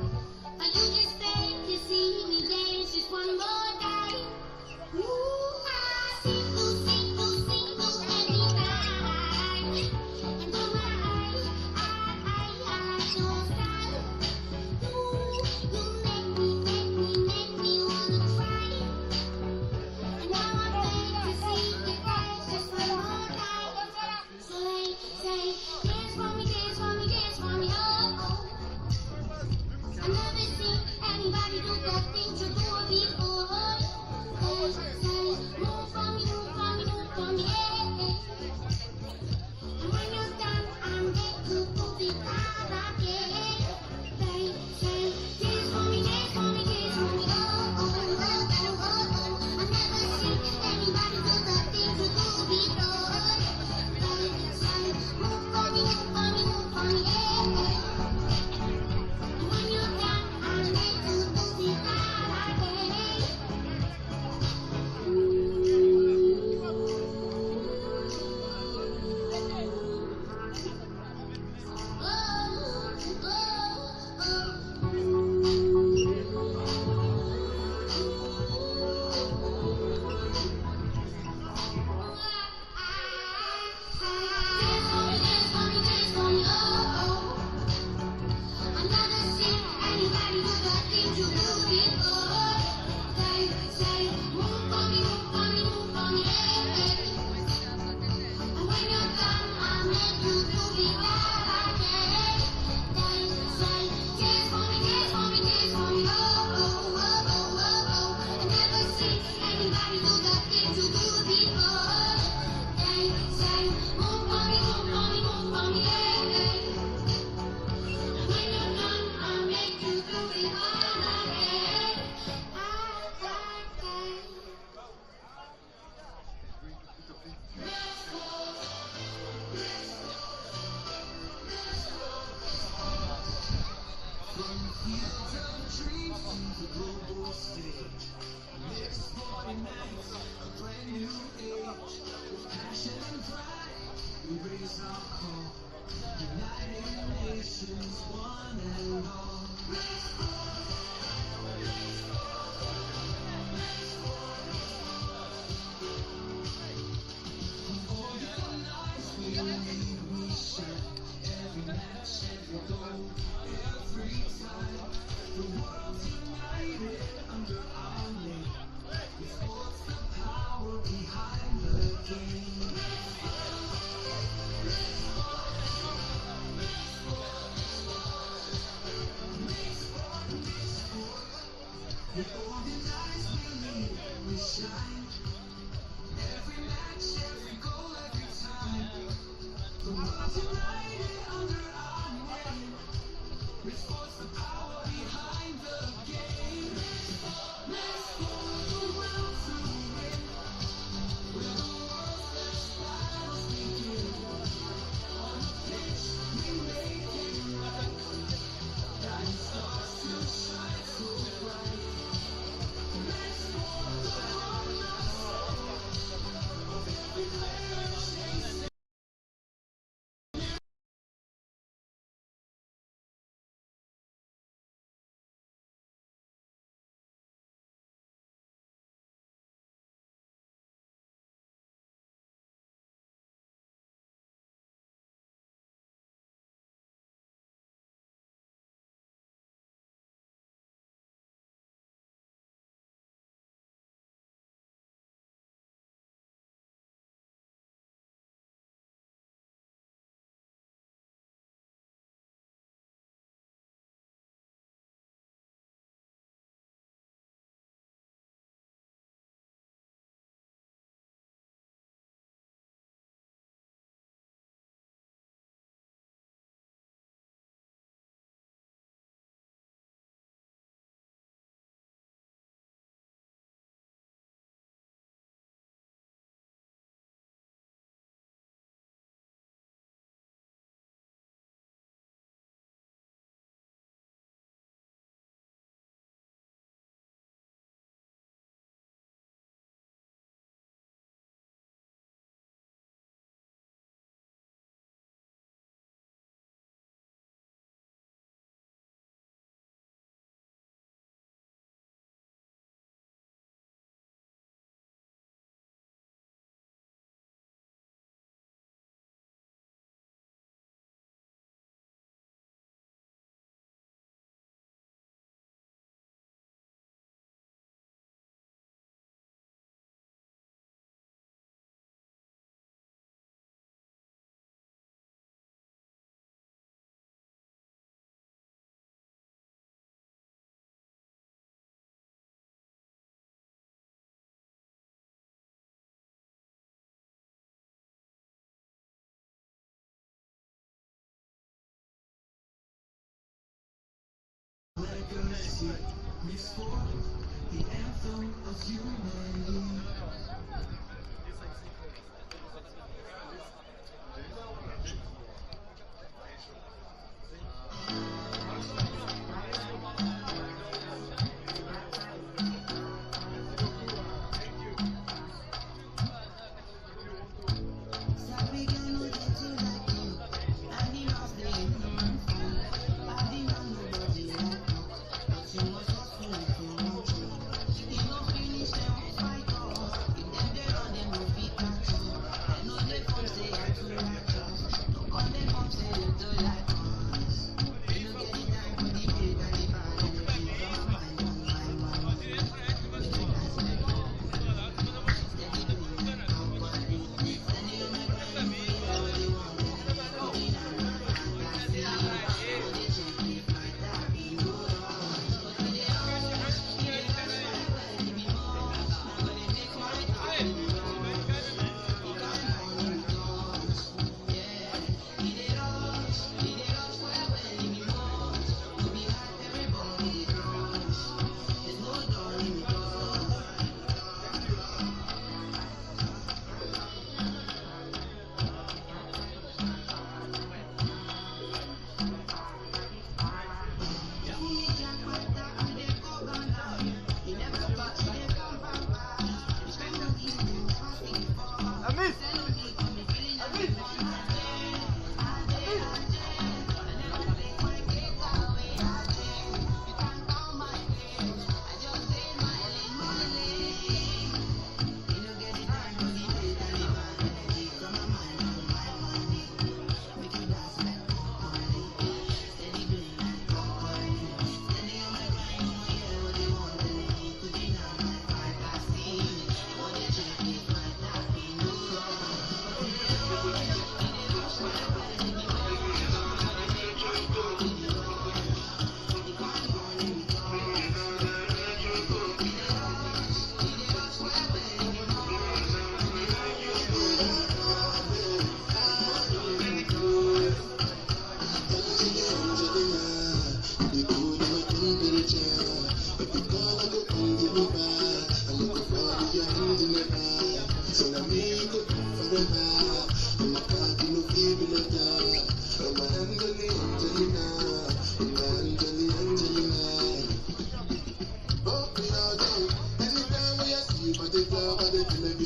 [SPEAKER 4] The anthem of humanity.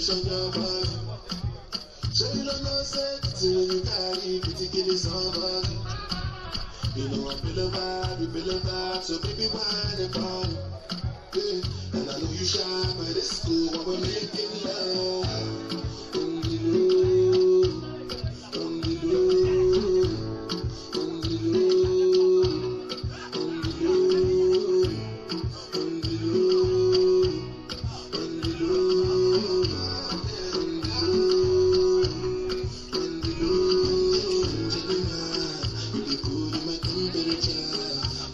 [SPEAKER 4] fish on your body. So you don't know sex when you carry pretty kitty somebody. You know I feel a vibe, so baby wine and party. Yeah. And I know you shy, but it's cool when we're making love. On the low, on the low, on the low, on the low, on the low, on the low, on the low, on the low. Angelina, you be cool in my temperature.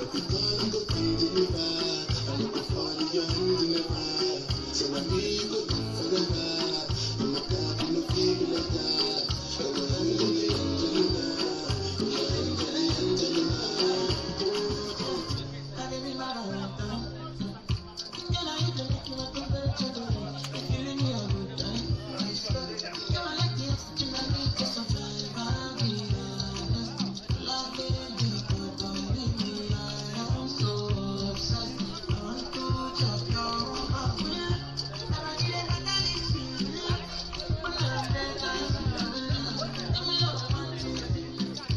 [SPEAKER 4] If you can't go and deliver, I'm looking for your hand in the fire. So I need you good forever. I'm a god, you know, feel like that. I'm a Angelina, Angelina.
[SPEAKER 5] I didn't matter. You know you can make me a temperature. If you leave me a good time, you are like the oxygen I need to survive. I'll be honest. Love baby, but don't leave me. I am so obsessed. I want to just know how to live. I didn't like that it's you. But I'm dead, I see you. Give me love, one, two, three.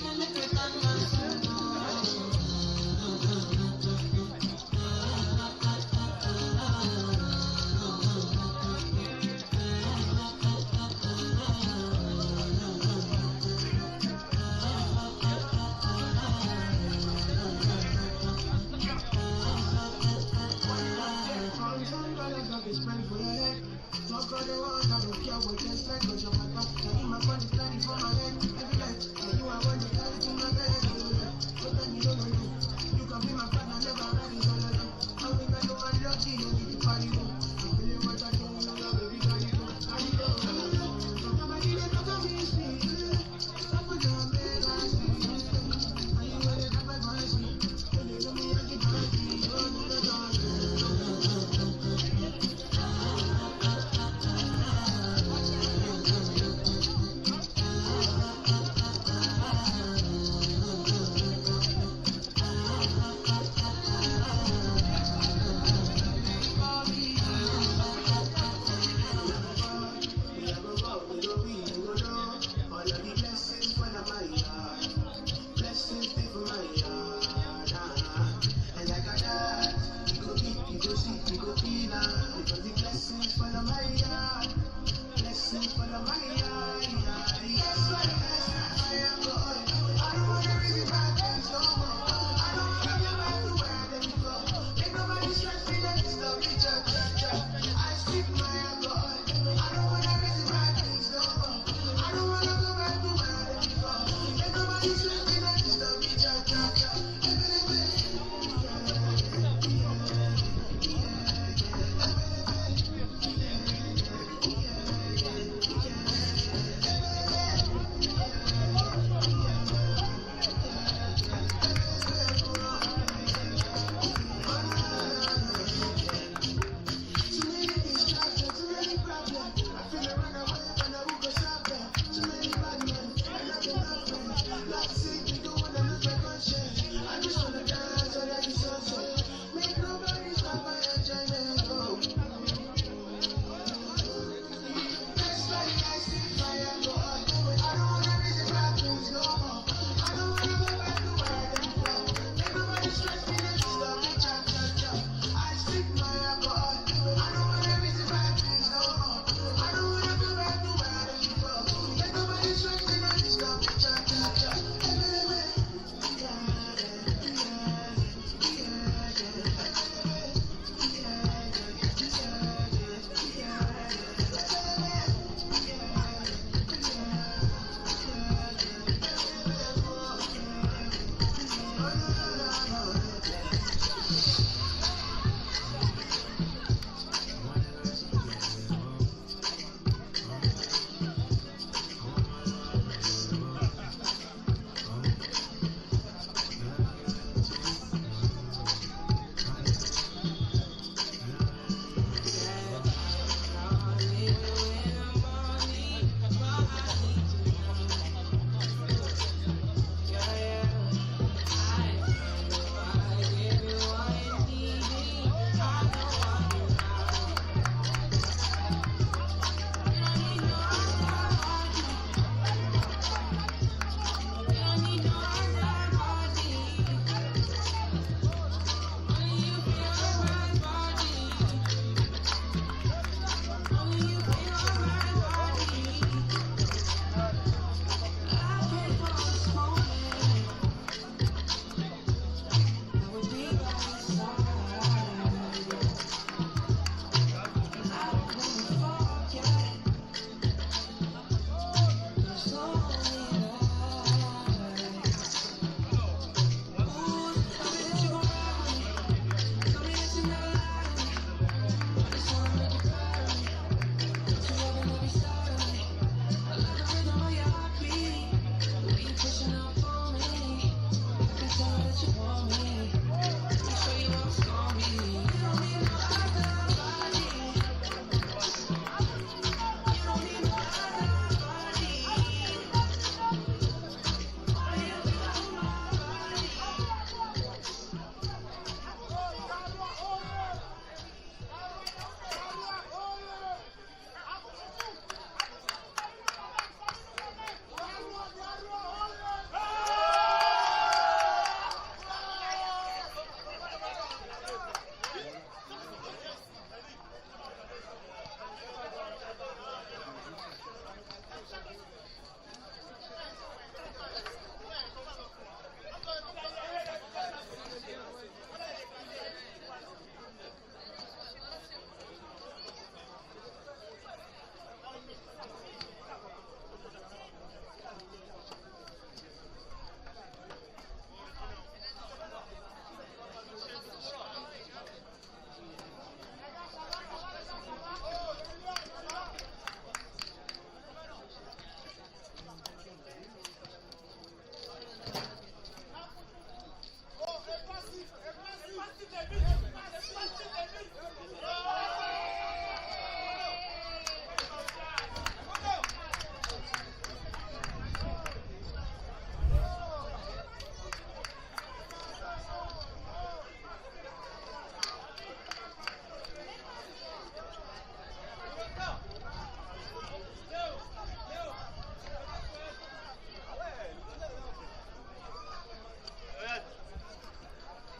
[SPEAKER 5] You make it done, myself.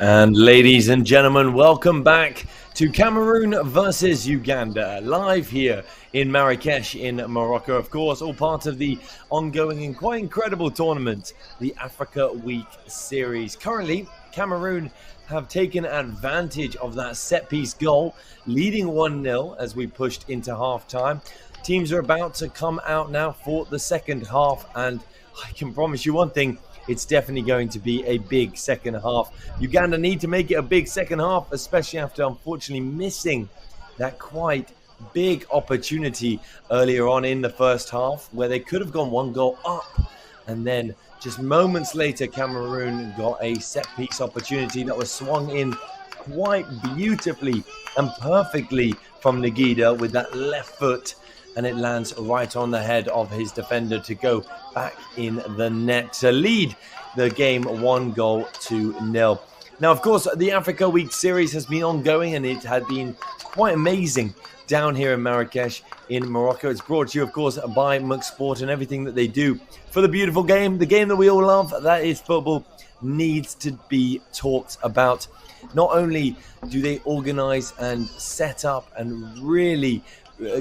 [SPEAKER 3] And ladies and gentlemen, welcome back to Cameroon versus Uganda, live here in Marrakech in Morocco. Of course, all part of the ongoing and quite incredible tournament, the Africa Week Series. Currently, Cameroon have taken advantage of that set-piece goal, leading 1-0 as we pushed into half-time. Teams are about to come out now for the second half, and I can promise you one thing, it's definitely going to be a big second half. Uganda need to make it a big second half, especially after unfortunately missing that quite big opportunity earlier on in the first half where they could have gone 1 goal up. And then just moments later, Cameroon got a set-piece opportunity that was swung in quite beautifully and perfectly from Nagida with that left foot. And it lands right on the head of his defender to go back in the net to lead the game 1-0. Now, of course, the Africa Week Series has been ongoing and it had been quite amazing down here in Marrakech in Morocco. It's brought to you, of course, by McSport, and everything that they do for the beautiful game, the game that we all love, that is football, needs to be talked about. Not only do they organize and set up and really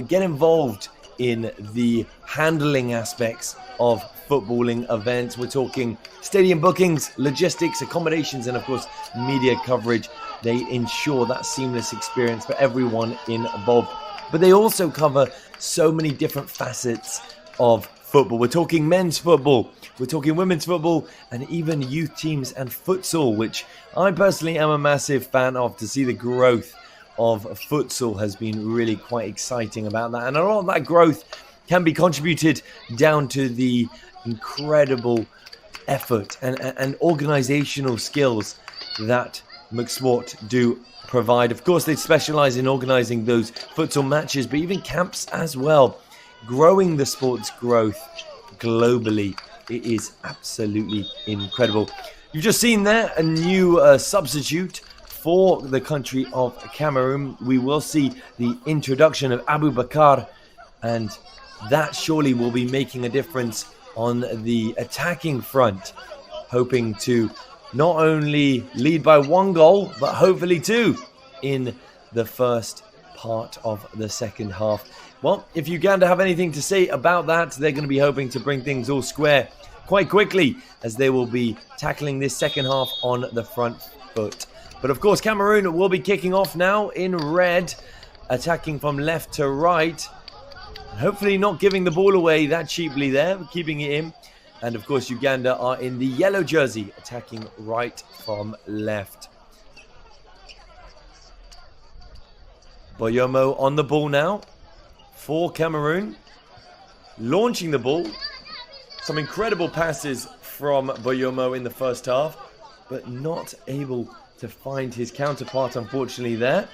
[SPEAKER 3] get involved in the handling aspects of footballing events. We're talking stadium bookings, logistics, accommodations, and of course, media coverage. They ensure that seamless experience for everyone involved. But they also cover so many different facets of football. We're talking men's football, we're talking women's football, and even youth teams and futsal, which I personally am a massive fan of. To see the growth of futsal has been really quite exciting about that. And a lot of that growth can be contributed down to the incredible effort and organizational skills that McSport do provide. Of course, they specialize in organizing those futsal matches, but even camps as well, growing the sport's growth globally. It is absolutely incredible. You've just seen there a new substitute for the country of Cameroon. We will see the introduction of Abu Bakar, and that surely will be making a difference on the attacking front, hoping to not only lead by 1 goal, but hopefully 2 in the first part of the second half. Well, if Uganda have anything to say about that, they're going to be hoping to bring things all square quite quickly, as they will be tackling this second half on the front foot. But of course, Cameroon will be kicking off now in red, attacking from left to right. Hopefully not giving the ball away that cheaply there, keeping it in. And of course, Uganda are in the yellow jersey, attacking right from left. Boyomo on the ball now for Cameroon. Launching the ball. Some incredible passes from Boyomo in the first half, but not able to find his counterpart, unfortunately, there.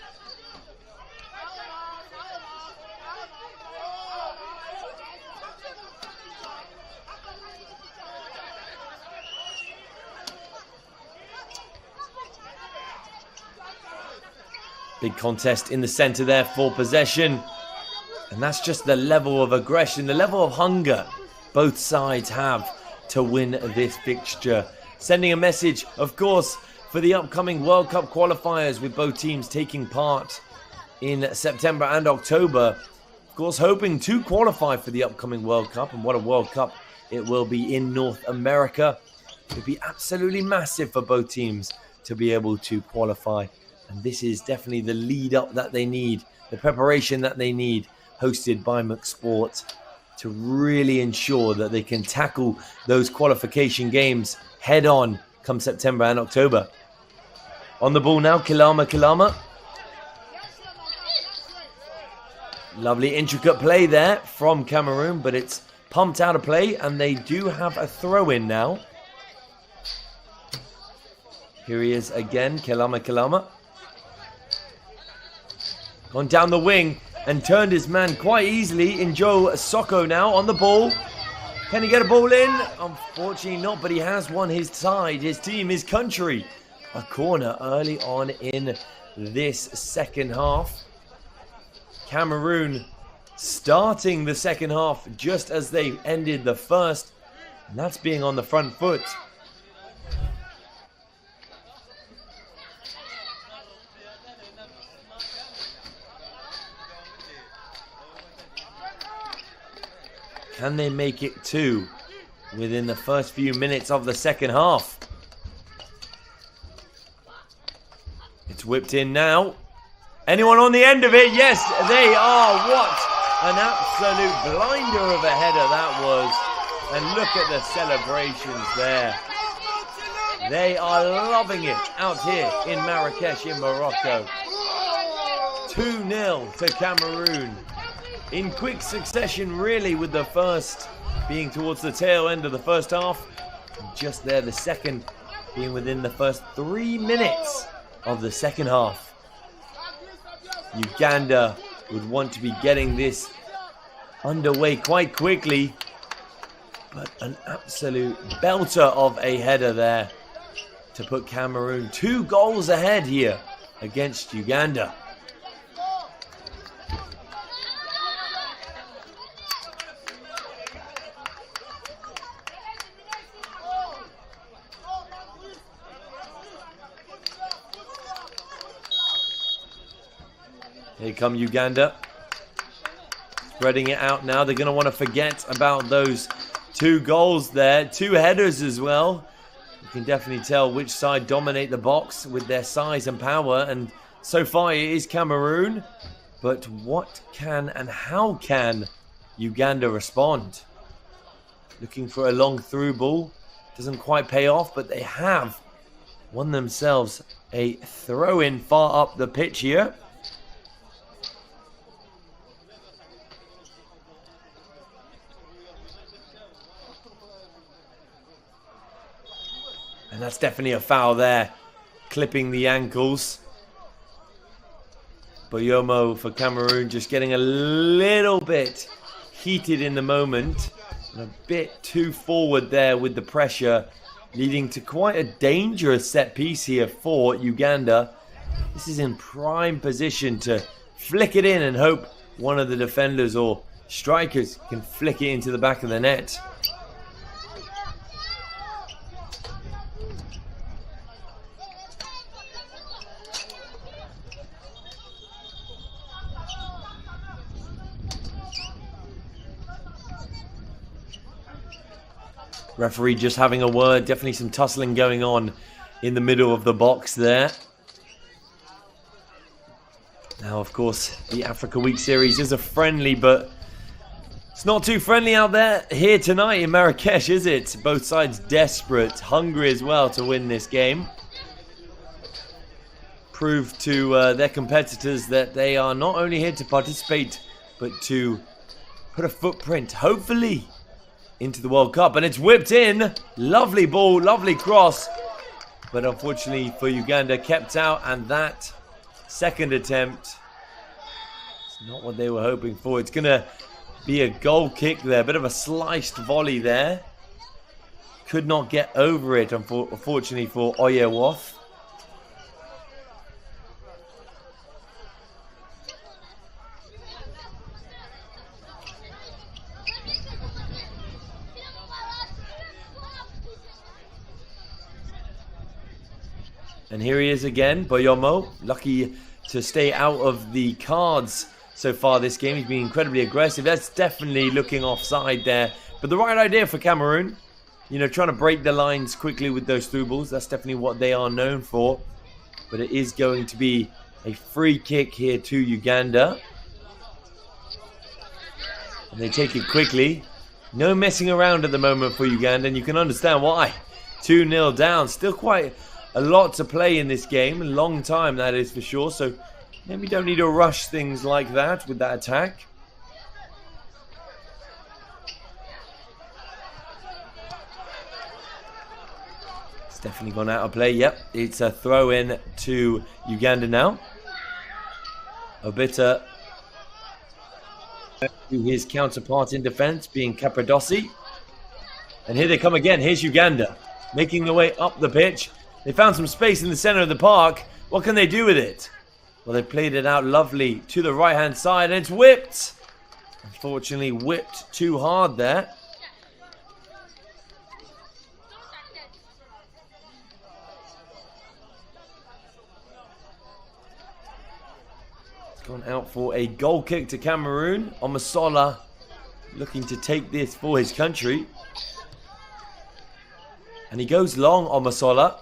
[SPEAKER 3] Big contest in the center there for possession. And that's just the level of aggression, the level of hunger both sides have to win this fixture. Sending a message, of course, for the upcoming World Cup qualifiers, with both teams taking part in September and October. Of course, hoping to qualify for the upcoming World Cup, and what a World Cup it will be in North America. It would be absolutely massive for both teams to be able to qualify. And this is definitely the lead up that they need, the preparation that they need, hosted by McSport, to really ensure that they can tackle those qualification games head on come September and October. On the ball now, Kilama. Lovely intricate play there from Cameroon, but it's pumped out of play, and they do have a throw-in now. Here he is again, Kilama. Gone down the wing and turned his man quite easily. in Joe Soko now on the ball. Can he get a ball in? Unfortunately not, but he has won his side, his team, his country a corner early on in this second half. Cameroon starting the second half just as they ended the first, and that's being on the front foot. Can they make it 2 within the first few minutes of the second half? It's whipped in now. Anyone on the end of it? Yes, they are. What an absolute blinder of a header that was. And look at the celebrations there. They are loving it out here in Marrakech in Morocco. 2-0 to Cameroon. In quick succession, really, with the first being towards the tail end of the first half. Just there, the second being within the first 3 minutes of the second half. Uganda would want to be getting this underway quite quickly. But an absolute belter of a header there to put Cameroon 2 goals ahead here against Uganda. Here come Uganda. Spreading it out now. They're going to want to forget about those 2 goals there. 2 headers as well. You can definitely tell which side dominate the box with their size and power. And so far it is Cameroon. But what can and how can Uganda respond? Looking for a long through ball. Doesn't quite pay off, but they have won themselves a throw-in far up the pitch here. And that's definitely a foul there, clipping the ankles. Boyomo for Cameroon just getting a little bit heated in the moment. And a bit too forward there with the pressure, leading to quite a dangerous set piece here for Uganda. This is in prime position to flick it in and hope one of the defenders or strikers can flick it into the back of the net. Referee just having a word. Definitely some tussling going on in the middle of the box there. Now, of course, the Africa Week Series is a friendly, but it's not too friendly out there here tonight in Marrakech, is it? Both sides desperate, hungry as well to win this game. Prove to their competitors that they are not only here to participate, but to put a footprint, hopefully, into the World Cup. And it's whipped in. Lovely ball, lovely cross. But unfortunately for Uganda, kept out. And that second attempt is not what they were hoping for. It's going to be a goal kick there. Bit of a sliced volley there. Could not get over it, unfortunately, for Oyewoth. And here he is again, Boyomo, lucky to stay out of the cards so far this game. He's been incredibly aggressive. That's definitely looking offside there. But the right idea for Cameroon. You know, trying to break the lines quickly with those through balls. That's definitely what they are known for. But it is going to be a free kick here to Uganda. And they take it quickly. No messing around at the moment for Uganda. And you can understand why. 2-0 down. Still quite a lot to play in this game. A long time, that is for sure. So maybe we don't need to rush things like that with that attack. It's definitely gone out of play. Yep, it's a throw in to Uganda now. Obita to his counterpart in defense, being Capradossi. And here they come again. Here's Uganda making their way up the pitch. They found some space in the center of the park. What can they do with it? Well, they played it out lovely to the right-hand side, and it's whipped. Unfortunately, whipped too hard there. It's gone out for a goal kick to Cameroon. Omasola looking to take this for his country. And he goes long on Masola.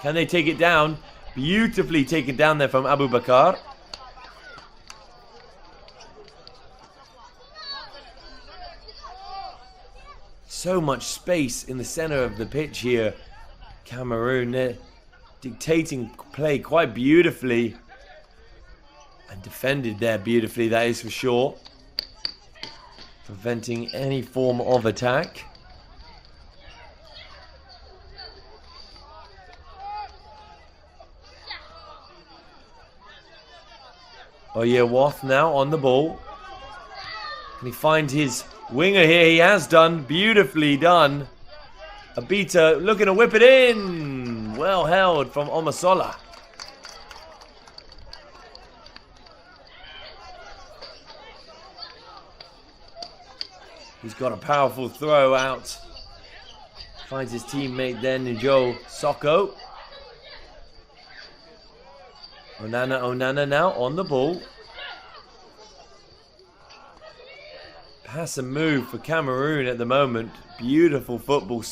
[SPEAKER 3] Can they take it down? Beautifully taken down there from Abu Bakar. So much space in the center of the pitch here. Cameroon, they're dictating play quite beautifully. And defended there beautifully, that is for sure. Preventing any form of attack. Oyewoth now on the ball. Can he find his winger here? He has done. Beautifully done. Abita looking to whip it in. Well held from Omasola. He's got a powerful throw out. Finds his teammate then, Njo Soko. Onana now on the ball. Pass and move for Cameroon at the moment. Beautiful football.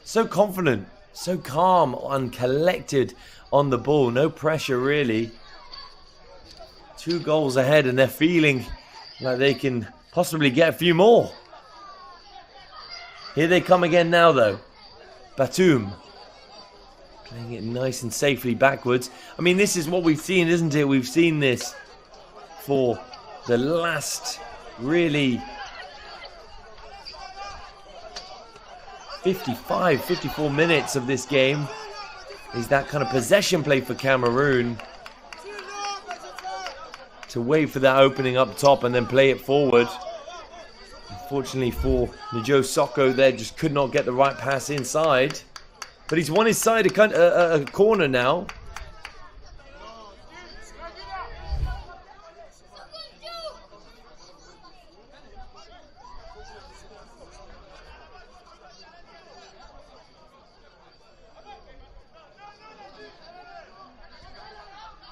[SPEAKER 3] So confident, so calm and collected on the ball. No pressure really. 2 goals ahead and they're feeling like they can possibly get a few more. Here they come again now though. Batum. Playing it nice and safely backwards. I mean, this is what we've seen, isn't it? We've seen this for the last, really, 54 minutes of this game. Is that kind of possession play for Cameroon. To wait for that opening up top and then play it forward. Unfortunately for Njo Soko there, just could not get the right pass inside. But he's won his side a corner now.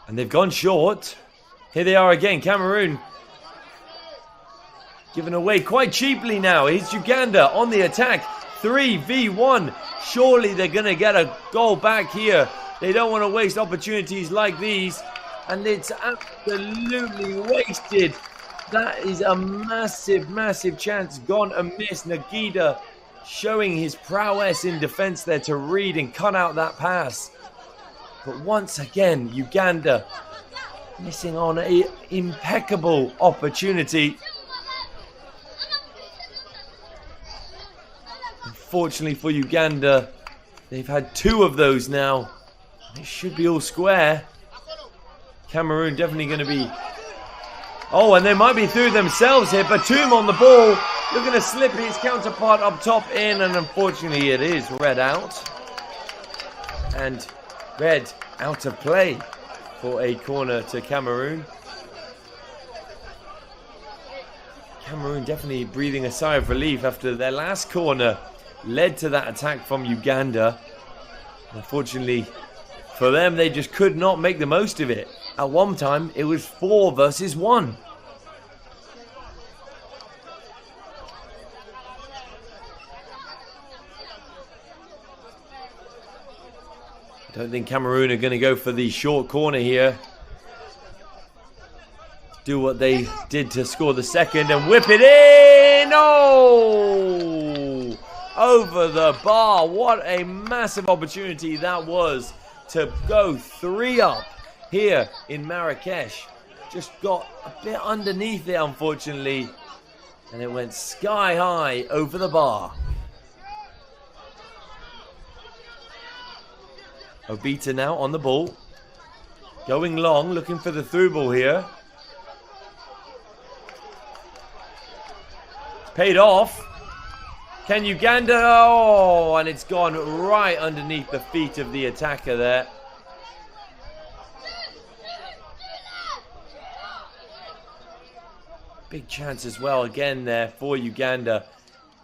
[SPEAKER 3] And they've gone short. Here they are again, Cameroon. Given away quite cheaply now. Here's Uganda on the attack. 3v1. Surely they're going to get a goal back here. They don't want to waste opportunities like these. And it's absolutely wasted. That is a massive, massive chance gone amiss. Nagida showing his prowess in defense there to read and cut out that pass. But once again, Uganda missing on an impeccable opportunity. Unfortunately for Uganda, they've had 2 of those now. It should be all square. Cameroon definitely going to be... Oh, and they might be through themselves here. Batum on the ball. Looking to slip his counterpart up top in. And unfortunately it is read out. And read out of play for a corner to Cameroon. Cameroon definitely breathing a sigh of relief after their last corner led to that attack from Uganda. Unfortunately for them, they just could not make the most of it. At one time, it was 4 versus 1. I don't think Cameroon are going to go for the short corner here. Do what they did to score the second and whip it in. Oh! Over the bar. What a massive opportunity that was to go 3 up here in Marrakech. Just got a bit underneath it, unfortunately. And it went sky high over the bar. Obita now on the ball. Going long, looking for the through ball here. Paid off. Can Uganda? Oh, and it's gone right underneath the feet of the attacker there. Big chance as well again there for Uganda.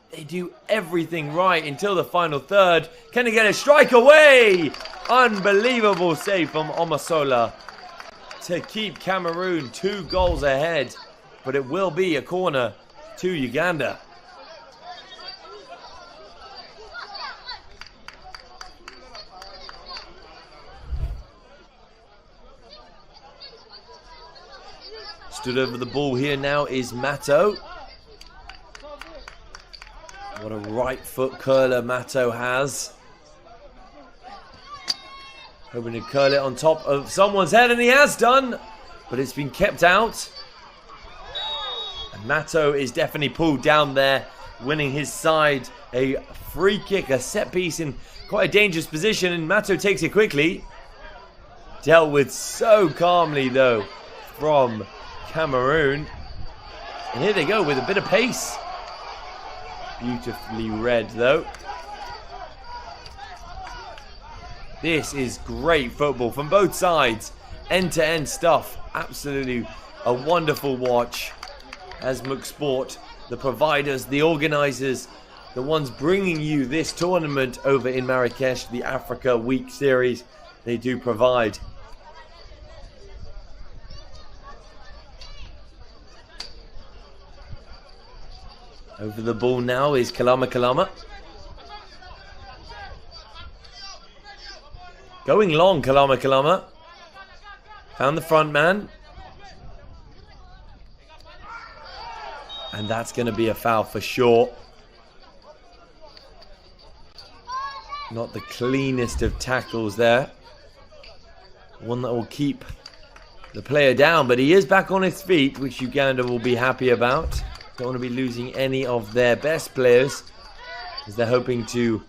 [SPEAKER 3] They do everything right until the final third. Can they get a strike away? Unbelievable save from Omasola to keep Cameroon 2 goals ahead. But it will be a corner to Uganda. Stood over the ball here now is Mato. What a right foot curler Mato has. Hoping to curl it on top of someone's head, and he has done, but it's been kept out. And Mato is definitely pulled down there, winning his side a free kick, a set piece in quite a dangerous position, and Mato takes it quickly. Dealt with so calmly though from Cameroon. And here they go with a bit of pace. Beautifully read though. This is great football from both sides. End-to-end stuff. Absolutely a wonderful watch. As McSport, the providers, the organisers, the ones bringing you this tournament over in Marrakech, the Africa Week Series, they do provide. Over the ball now is Kalama. Going long, Kalama. Found the front man. And that's going to be a foul for sure. Not the cleanest of tackles there. One that will keep the player down, but he is back on his feet, which Uganda will be happy about. Don't want to be losing any of their best players, as they're hoping to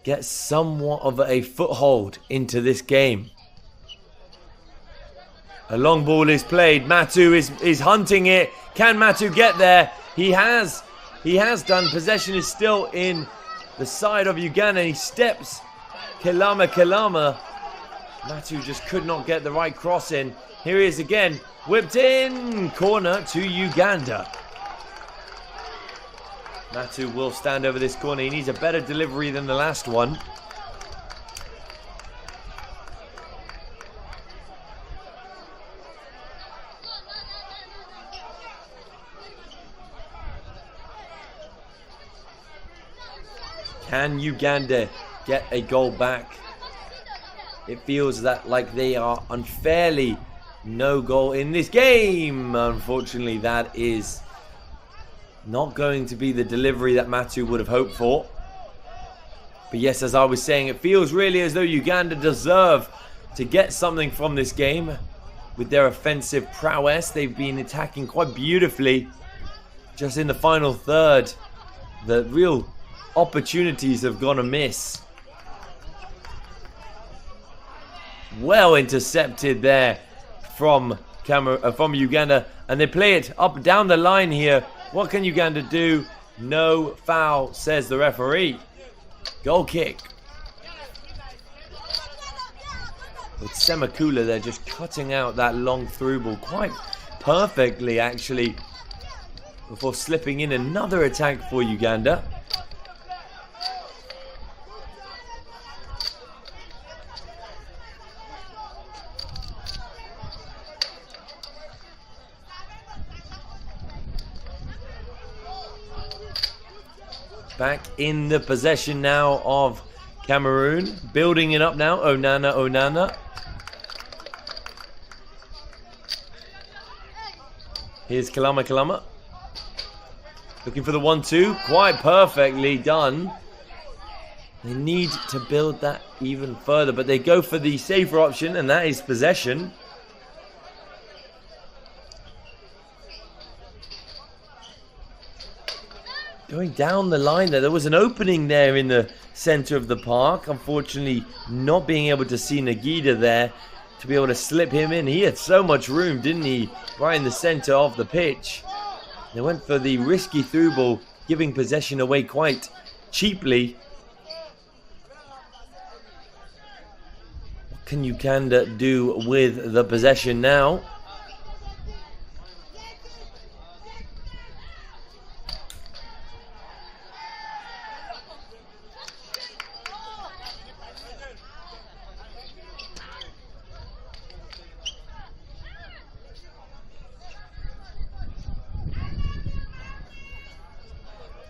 [SPEAKER 3] get somewhat of a foothold into this game. A long ball is played. Matu is hunting it. Can Matu get there? He has. He has done. Possession is still in the side of Uganda. He steps. Kalama. Matu just could not get the right cross in. Here he is again. Whipped in. Corner to Uganda. Matu will stand over this corner. He needs a better delivery than the last one. Can Uganda get a goal back? It feels that like they are unfairly no goal in this game. Unfortunately, that is not going to be the delivery that Matu would have hoped for. But yes, as I was saying, it feels really as though Uganda deserve to get something from this game. With their offensive prowess, they've been attacking quite beautifully. Just in the final third, the real opportunities have gone amiss. Well intercepted there from Uganda, and they play it up down the line here. What can Uganda do? No foul, says the referee. Goal kick. With Semakula there just cutting out that long through ball quite perfectly actually, before slipping in another attack for Uganda. Back in the possession now of Cameroon. Building it up now. Onana. Here's Kalama. Looking for the 1-2. Quite perfectly done. They need to build that even further, but they go for the safer option, and that is possession. Going down the line there was an opening there in the center of the park. Unfortunately, not being able to see Nagida there to be able to slip him in. He had so much room, didn't he? Right in the center of the pitch. They went for the risky through ball, giving possession away quite cheaply. What can Uganda do with the possession now?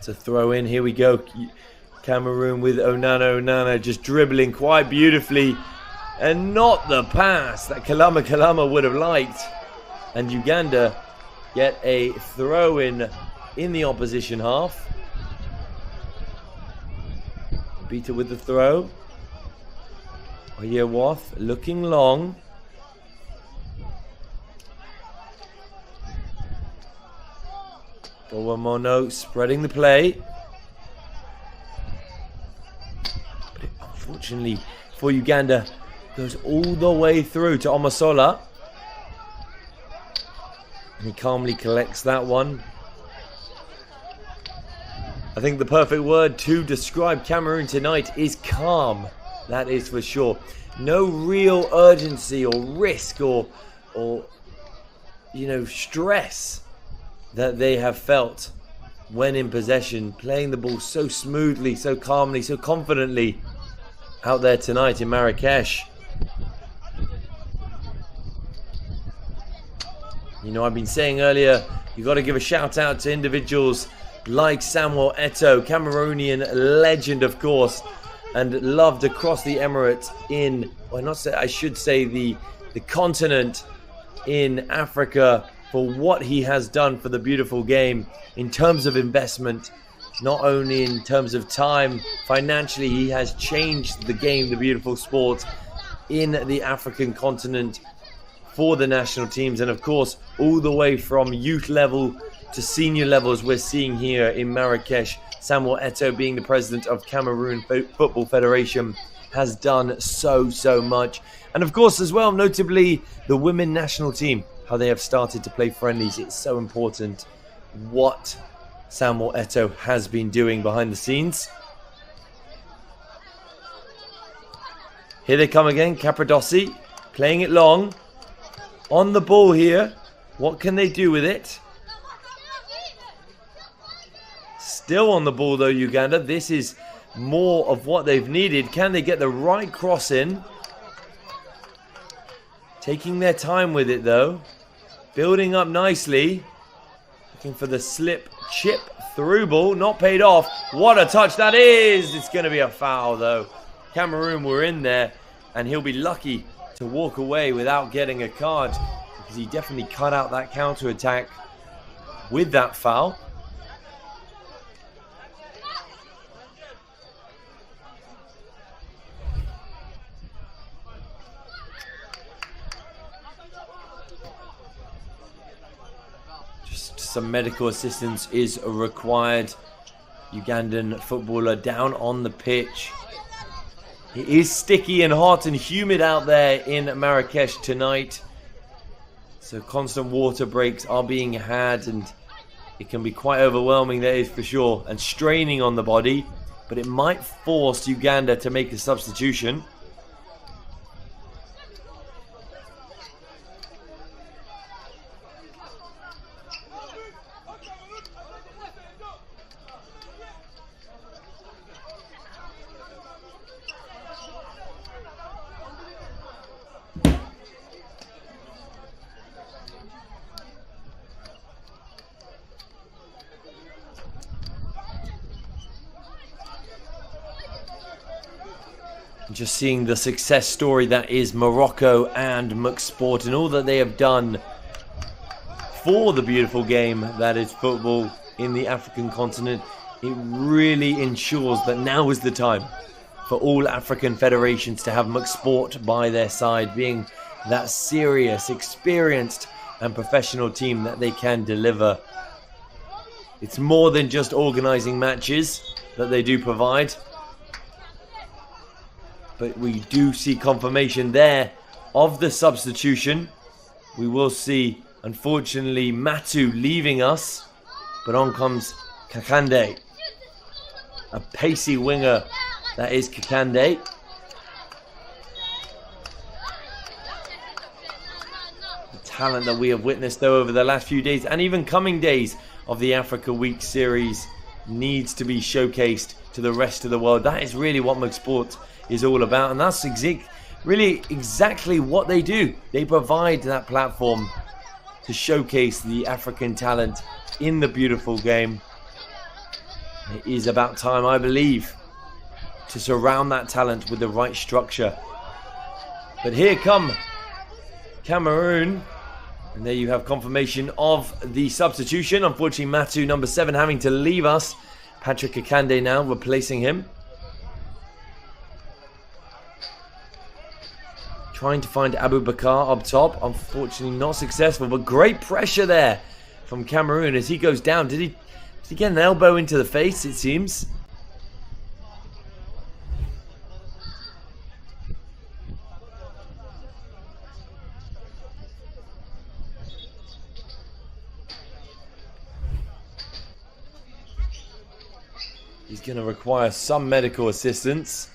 [SPEAKER 3] to throw in. Here we go. Cameroon with Onana just dribbling quite beautifully. And not the pass that Kalama would have liked. And Uganda get a throw in the opposition half. Beta with the throw. Oyewath looking long. Owamono spreading the play. But it, unfortunately for Uganda, goes all the way through to Omasola. And he calmly collects that one. I think the perfect word to describe Cameroon tonight is calm. That is for sure. No real urgency or risk or stress that they have felt when in possession, playing the ball so smoothly, so calmly, so confidently out there tonight in Marrakech. You know, I've been saying earlier, you've got to give a shout out to individuals like Samuel Eto'o, Cameroonian legend, of course, and loved across the Emirates the continent in Africa, for what he has done for the beautiful game in terms of investment, not only in terms of time, financially. He has changed the game, the beautiful sport in the African continent for the national teams, and of course all the way from youth level to senior levels we're seeing here in Marrakech. Samuel Eto'o, being the president of Cameroon Football Federation, has done so much. And of course as well, notably the women national team, how they have started to play friendlies. It's so important what Samuel Eto'o has been doing behind the scenes. Here they come again, Capradossi playing it long. On the ball here. What can they do with it? Still on the ball though, Uganda. This is more of what they've needed. Can they get the right cross in? Taking their time with it though. Building up nicely. Looking for the slip chip through ball. Not paid off. What a touch that is. It's going to be a foul though. Cameroon were in there, and he'll be lucky to walk away without getting a card, because he definitely cut out that counter attack with that foul. Just some medical assistance is required. Ugandan footballer down on the pitch. It is sticky and hot and humid out there in Marrakech tonight. So constant water breaks are being had, and it can be quite overwhelming, that is for sure, and straining on the body. But it might force Uganda to make a substitution. Just seeing the success story that is Morocco and McSport, and all that they have done for the beautiful game that is football in the African continent. It really ensures that now is the time for all African federations to have McSport by their side, being that serious, experienced and professional team that they can deliver. It's more than just organising matches that they do provide. But we do see confirmation there of the substitution. We will see, unfortunately, Matu leaving us. But on comes Kakande. A pacey winger, that is Kakande. The talent that we have witnessed, though, over the last few days, and even coming days of the Africa Week series, needs to be showcased to the rest of the world. That is really what McSport is all about, and that's really exactly what they do. They provide that platform to showcase the African talent in the beautiful game. It is about time, I believe, to surround that talent with the right structure. But here come Cameroon. And there you have confirmation of the substitution. Unfortunately, Matu, number 7, having to leave us. Patrick Akande now replacing him. Trying to find Abu Bakar up top. Unfortunately, not successful. But great pressure there from Cameroon as he goes down. Did he get an elbow into the face, it seems? He's going to require some medical assistance.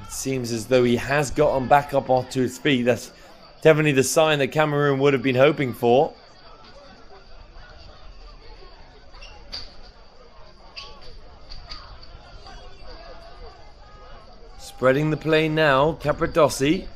[SPEAKER 3] It seems as though he has gotten back up onto his feet. That's definitely the sign that Cameroon would have been hoping for. Spreading the play now, Capradossi.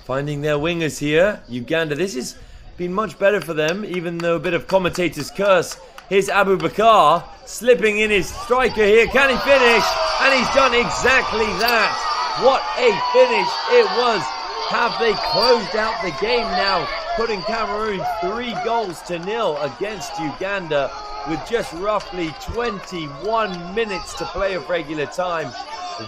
[SPEAKER 3] Finding their wingers here. Uganda, this has been much better for them, even though a bit of commentator's curse. Here's Abu Bakar, slipping in his striker here. Can he finish? And he's done exactly that. What a finish it was. Have they closed out the game now, putting Cameroon 3-0 against Uganda with just roughly 21 minutes to play of regular time.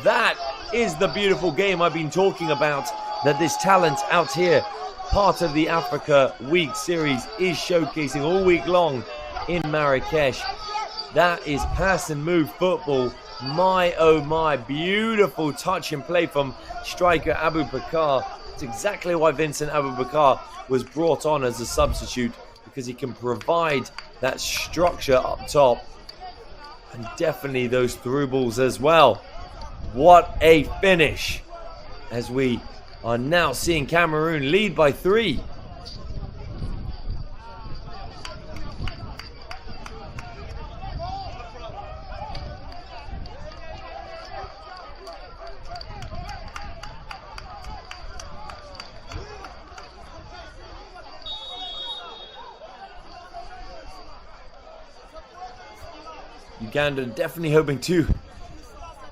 [SPEAKER 3] That is the beautiful game I've been talking about, that this talent out here, part of the Africa Week series, is showcasing all week long in Marrakech. That is pass and move football. My oh my, beautiful touch and play from striker Abu Bakar. It's exactly why Vincent Abu Bakar was brought on as a substitute, because he can provide that structure up top and definitely those through balls as well. What a finish, as we are now seeing Cameroon lead by 3. Uganda definitely hoping to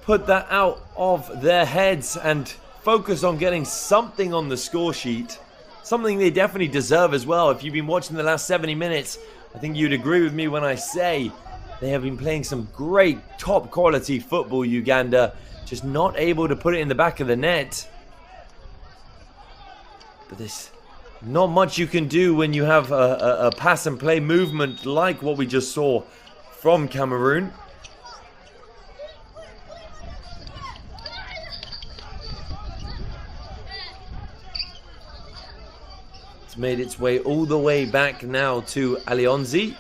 [SPEAKER 3] put that out of their heads and focus on getting something on the score sheet. Something they definitely deserve as well. If you've been watching the last 70 minutes, I think you'd agree with me when I say they have been playing some great top quality football, Uganda. Just not able to put it in the back of the net. But there's not much you can do when you have a pass and play movement like what we just saw from Cameroon. It's made its way all the way back now to Alionzi.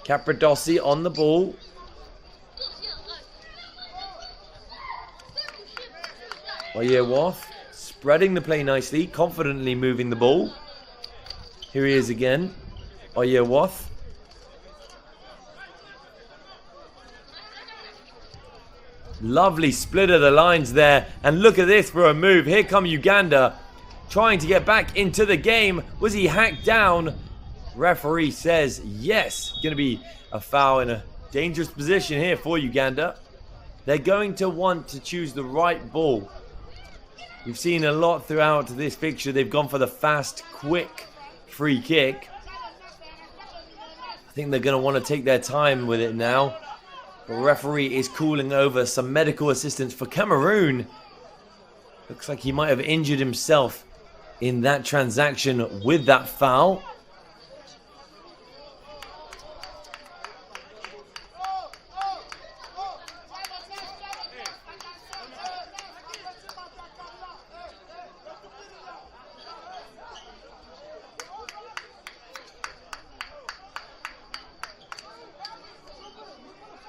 [SPEAKER 3] Capradossi on the ball. Oyeworth spreading the play nicely, confidently moving the ball. Here he is again, Oyeworth. Lovely split of the lines there. And look at this for a move. Here come Uganda trying to get back into the game. Was he hacked down? Referee says yes. Going to be a foul in a dangerous position here for Uganda. They're going to want to choose the right ball. We've seen a lot throughout this fixture. They've gone for the fast, quick free kick. I think they're going to want to take their time with it now. The referee is calling over some medical assistance for Cameroon. Looks like he might have injured himself in that transaction with that foul.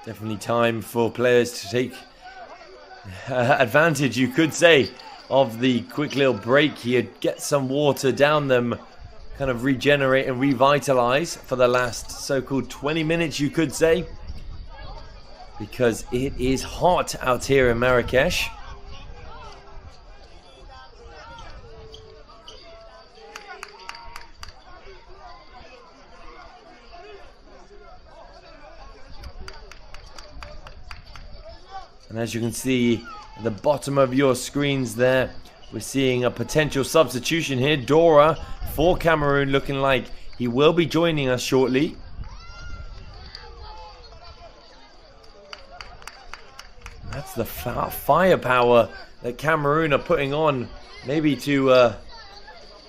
[SPEAKER 3] Definitely time for players to take advantage, you could say, of the quick little break here. Get some water down them, kind of regenerate and revitalize for the last so-called 20 minutes, you could say. Because it is hot out here in Marrakech. And as you can see at the bottom of your screens there, we're seeing a potential substitution here. Dora for Cameroon, looking like he will be joining us shortly. And that's the firepower that Cameroon are putting on, maybe to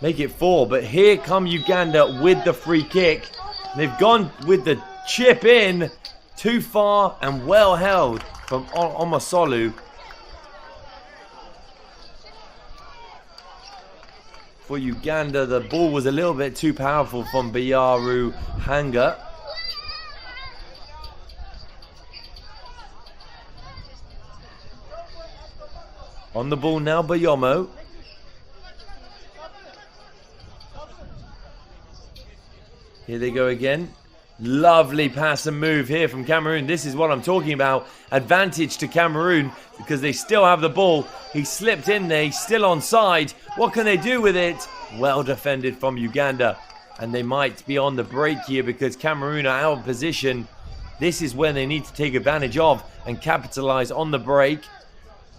[SPEAKER 3] make it 4. But here come Uganda with the free kick. They've gone with the chip in, too far and well held from Omasolu. For Uganda, the ball was a little bit too powerful from Bayaru Hanga. On the ball now, Bayomo. Here they go again. Lovely pass and move here from Cameroon. This is what I'm talking about. Advantage to Cameroon because they still have the ball. He slipped in there. He's still onside. What can they do with it? Well defended from Uganda. And they might be on the break here because Cameroon are out of position. This is when they need to take advantage of and capitalize on the break.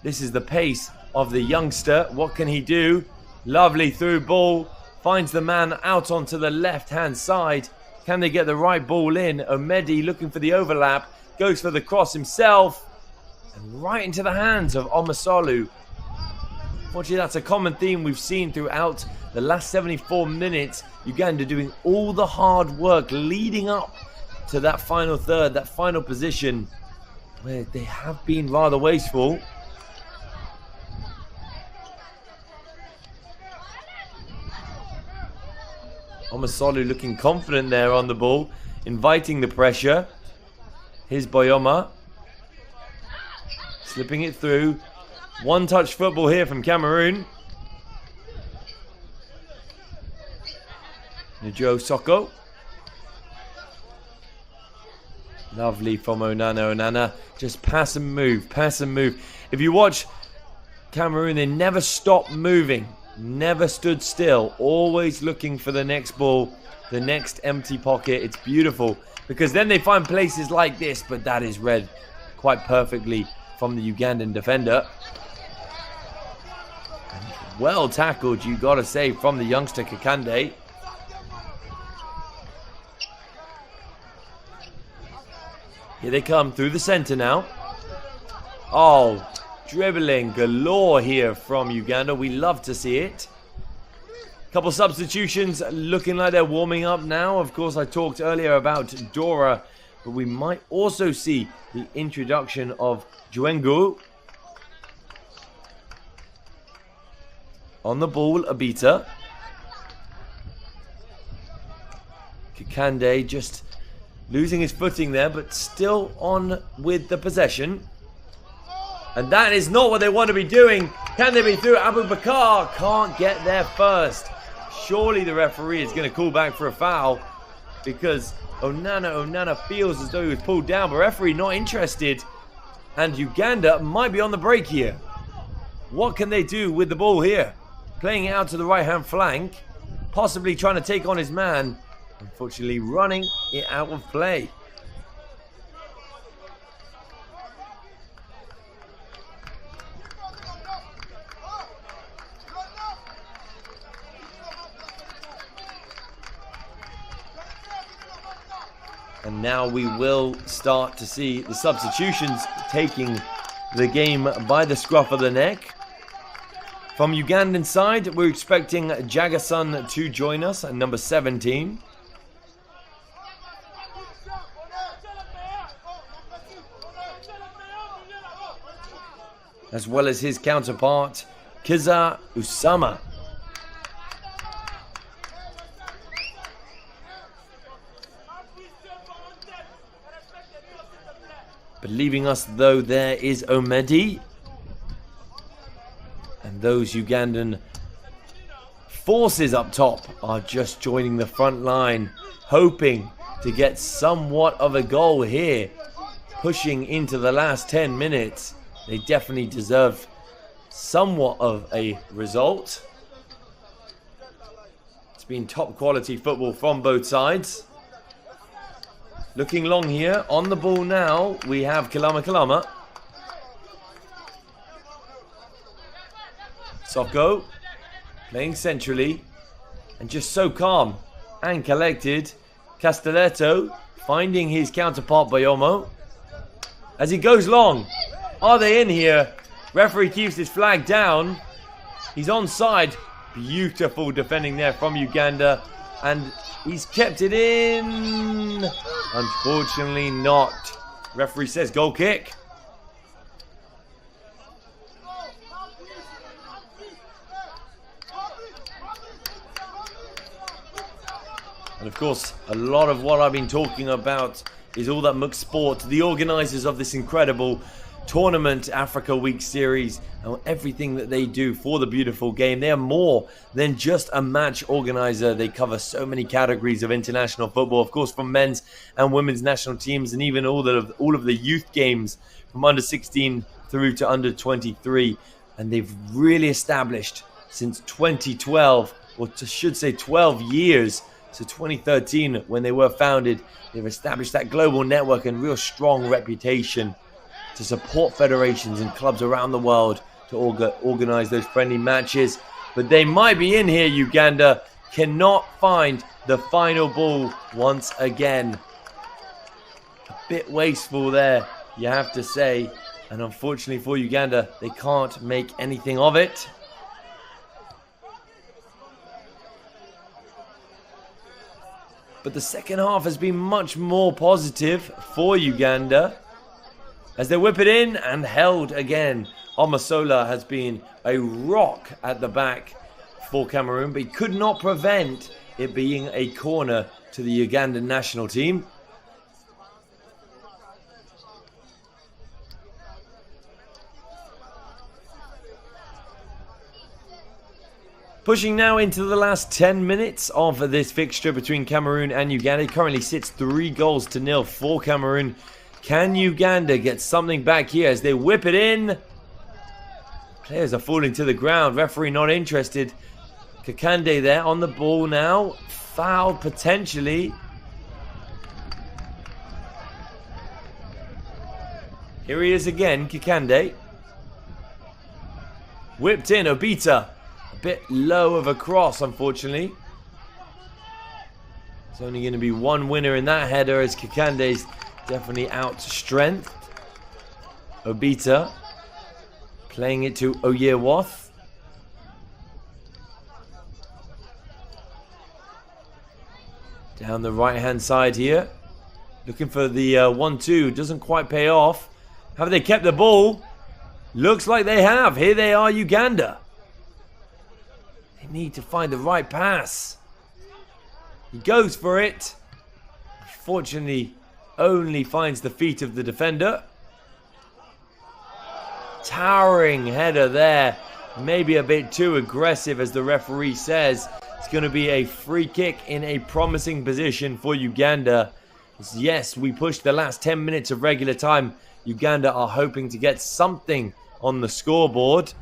[SPEAKER 3] This is the pace of the youngster. What can he do? Lovely through ball. Finds the man out onto the left-hand side. Can they get the right ball in? Omedi looking for the overlap. Goes for the cross himself. And right into the hands of Omasolu. Fortunately, that's a common theme we've seen throughout the last 74 minutes. Uganda doing all the hard work leading up to that final third, that final position, where they have been rather wasteful. Omasolu looking confident there on the ball, inviting the pressure. Here's Boyoma. Slipping it through. One-touch football here from Cameroon. Njo Soko. Lovely from Onana. Onana just pass and move, pass and move. If you watch Cameroon, they never stop moving. Never stood still, always looking for the next ball, the next empty pocket. It's beautiful because then they find places like this, but that is read quite perfectly from the Ugandan defender. And well tackled, you gotta say, from the youngster Kakande. Here they come through the center now. Oh, dribbling galore here from Uganda. We love to see it. Couple substitutions looking like they're warming up now. Of course, I talked earlier about Dora, but we might also see the introduction of Juengu. On the ball, Abita. Kakande just losing his footing there, but still on with the possession. And that is not what they want to be doing. Can they be through? Abu Bakar can't get there first. Surely the referee is going to call back for a foul because Onana feels as though he was pulled down, but referee not interested. And Uganda might be on the break here. What can they do with the ball here? Playing it out to the right-hand flank. Possibly trying to take on his man. Unfortunately, running it out of play. And now we will start to see the substitutions taking the game by the scruff of the neck. From Ugandan side, we're expecting Jagason to join us at number 17. As well as his counterpart, Kiza Usama. But leaving us, though, there is Omedi. And those Ugandan forces up top are just joining the front line, hoping to get somewhat of a goal here. Pushing into the last 10 minutes. They definitely deserve somewhat of a result. It's been top quality football from both sides. Looking long here. On the ball now, we have Kalama. Soko playing centrally and just so calm and collected. Castelletto finding his counterpart Bayomo as he goes long. Are they in here? Referee keeps his flag down. He's onside. Beautiful defending there from Uganda. And he's kept it in. Unfortunately not. Referee says goal kick. And of course, a lot of what I've been talking about is all that Mux Sport, the organisers of this incredible tournament, Africa Week series, and everything that they do for the beautiful game. They are more than just a match organizer. They cover so many categories of international football, of course, from men's and women's national teams, and even all of the youth games from under 16 through to under 23. And they've really established since 2012, or should say 12 years, so 2013 when they were founded, they've established that global network and real strong reputation to support federations and clubs around the world to organize those friendly matches. But they might be in here. Uganda cannot find the final ball once again. A bit wasteful there, you have to say. And unfortunately for Uganda, they can't make anything of it. But the second half has been much more positive for Uganda as they whip it in and held again. Omasola has been a rock at the back for Cameroon, but he could not prevent it being a corner to the Ugandan national team. Pushing now into the last 10 minutes of this fixture between Cameroon and Uganda. It currently sits 3-0 for Cameroon. Can Uganda get something back here as they whip it in? Players are falling to the ground. Referee not interested. Kakande there on the ball now. Foul potentially. Here he is again, Kakande. Whipped in, Obita. A bit low of a cross, unfortunately. It's only going to be one winner in that header as Kakande's definitely out strength. Obita playing it to Oyewoth. Down the right hand side here. Looking for the 1-2. Doesn't quite pay off. Have they kept the ball? Looks like they have. Here they are, Uganda. They need to find the right pass. He goes for it. Fortunately, only finds the feet of the defender. Towering header there. Maybe a bit too aggressive, as the referee says. It's going to be a free kick in a promising position for Uganda. Yes, we pushed the last 10 minutes of regular time. Uganda are hoping to get something on the scoreboard.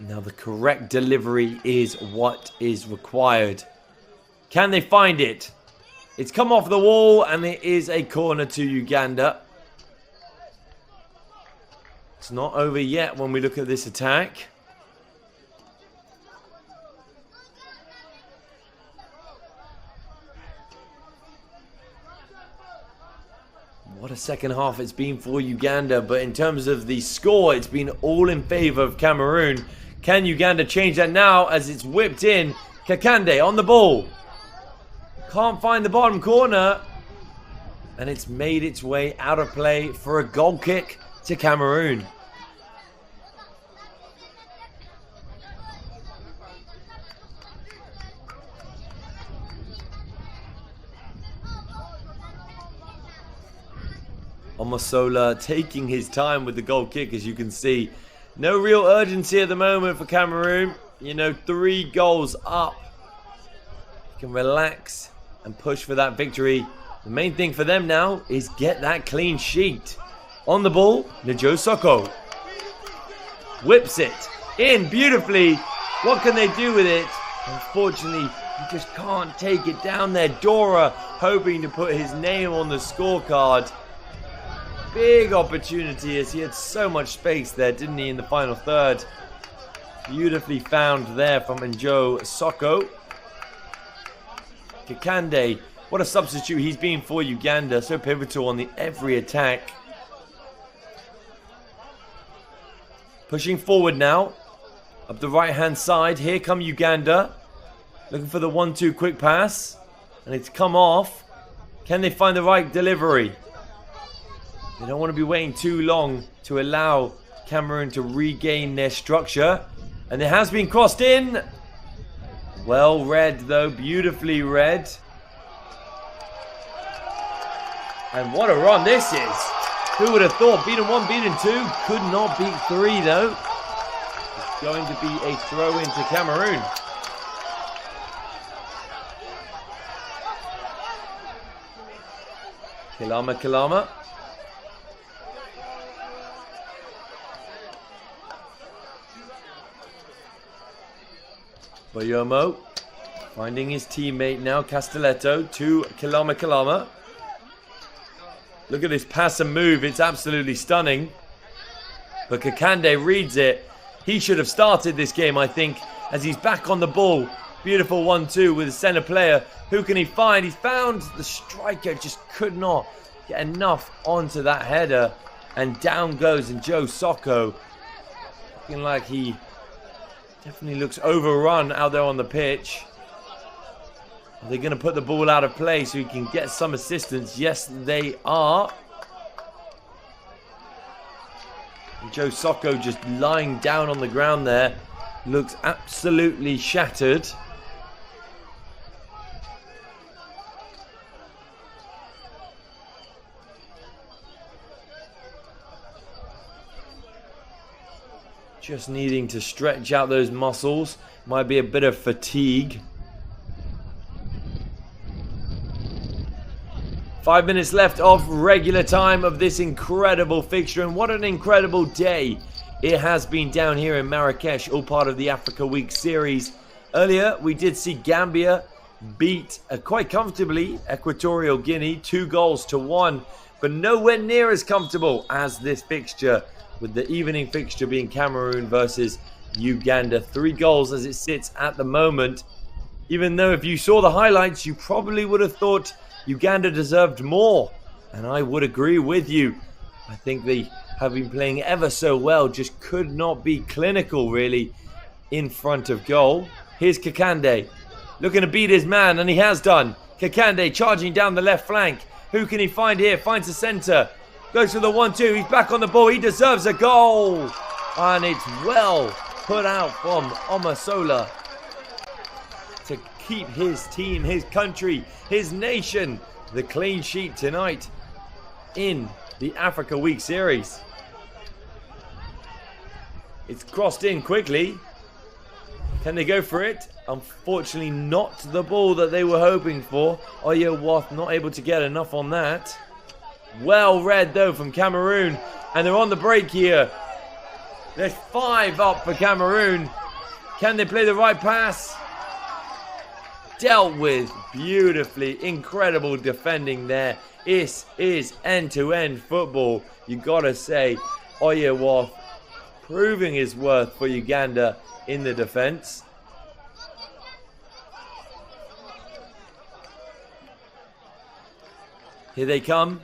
[SPEAKER 3] Now the correct delivery is what is required. Can they find it? It's come off the wall and it is a corner to Uganda. It's not over yet when we look at this attack. What a second half it's been for Uganda, but in terms of the score, it's been all in favour of Cameroon. Can Uganda change that now as it's whipped in? Kakande on the ball. Can't find the bottom corner. And it's made its way out of play for a goal kick to Cameroon. Omasola taking his time with the goal kick, as you can see. No real urgency at the moment for Cameroon. You know, 3 goals up. You can relax and push for that victory. The main thing for them now is get that clean sheet. On the ball, Joe Soko whips it in beautifully. What can they do with it? Unfortunately, you just can't take it down there. Dora hoping to put his name on the scorecard. Big opportunity as he had so much space there, didn't he, in the final third. Beautifully found there from Njo Soko. Kikande, what a substitute he's been for Uganda. So pivotal on every attack. Pushing forward now. Up the right-hand side. Here come Uganda. Looking for the 1-2 quick pass. And it's come off. Can they find the right delivery? They don't want to be waiting too long to allow Cameroon to regain their structure. And it has been crossed in. Well read though, beautifully read. And what a run this is. Who would have thought? Beaten 1, beaten 2. Could not beat 3 though. It's going to be a throw into Cameroon. Kilama. Boyomo finding his teammate now, Castelletto, to Kilama. Look at this pass and move, it's absolutely stunning. But Kakande reads it. He should have started this game, I think, as he's back on the ball. Beautiful 1-2 with the centre player. Who can he find? He's found the striker, just could not get enough onto that header. And down goes Njo Soko. Looking like he definitely looks overrun out there on the pitch. Are they going to put the ball out of play so he can get some assistance? Yes, they are. Njo Soko just lying down on the ground there. Looks absolutely shattered. Just needing to stretch out those muscles. Might be a bit of fatigue. 5 minutes left of regular time of this incredible fixture. And what an incredible day it has been down here in Marrakech, all part of the Africa Week series. Earlier, we did see Gambia beat quite comfortably Equatorial Guinea, 2-1, but nowhere near as comfortable as this fixture, with the evening fixture being Cameroon versus Uganda. 3 goals as it sits at the moment. Even though if you saw the highlights, you probably would have thought Uganda deserved more. And I would agree with you. I think they have been playing ever so well, just could not be clinical really in front of goal. Here's Kakande looking to beat his man, and he has done. Kakande charging down the left flank. Who can he find here? Finds the centre. Goes for the 1-2. He's back on the ball. He deserves a goal. And it's well put out from Omasola to keep his team, his country, his nation the clean sheet tonight in the Africa Week series. It's crossed in quickly. Can they go for it? Unfortunately not the ball that they were hoping for. Oyewath not able to get enough on that. Well read though from Cameroon. And they're on the break here. There's 5 up for Cameroon. Can they play the right pass? Dealt with beautifully. Incredible defending there. This is end-to-end football. You gotta say, Oyewath proving his worth for Uganda in the defense. Here they come.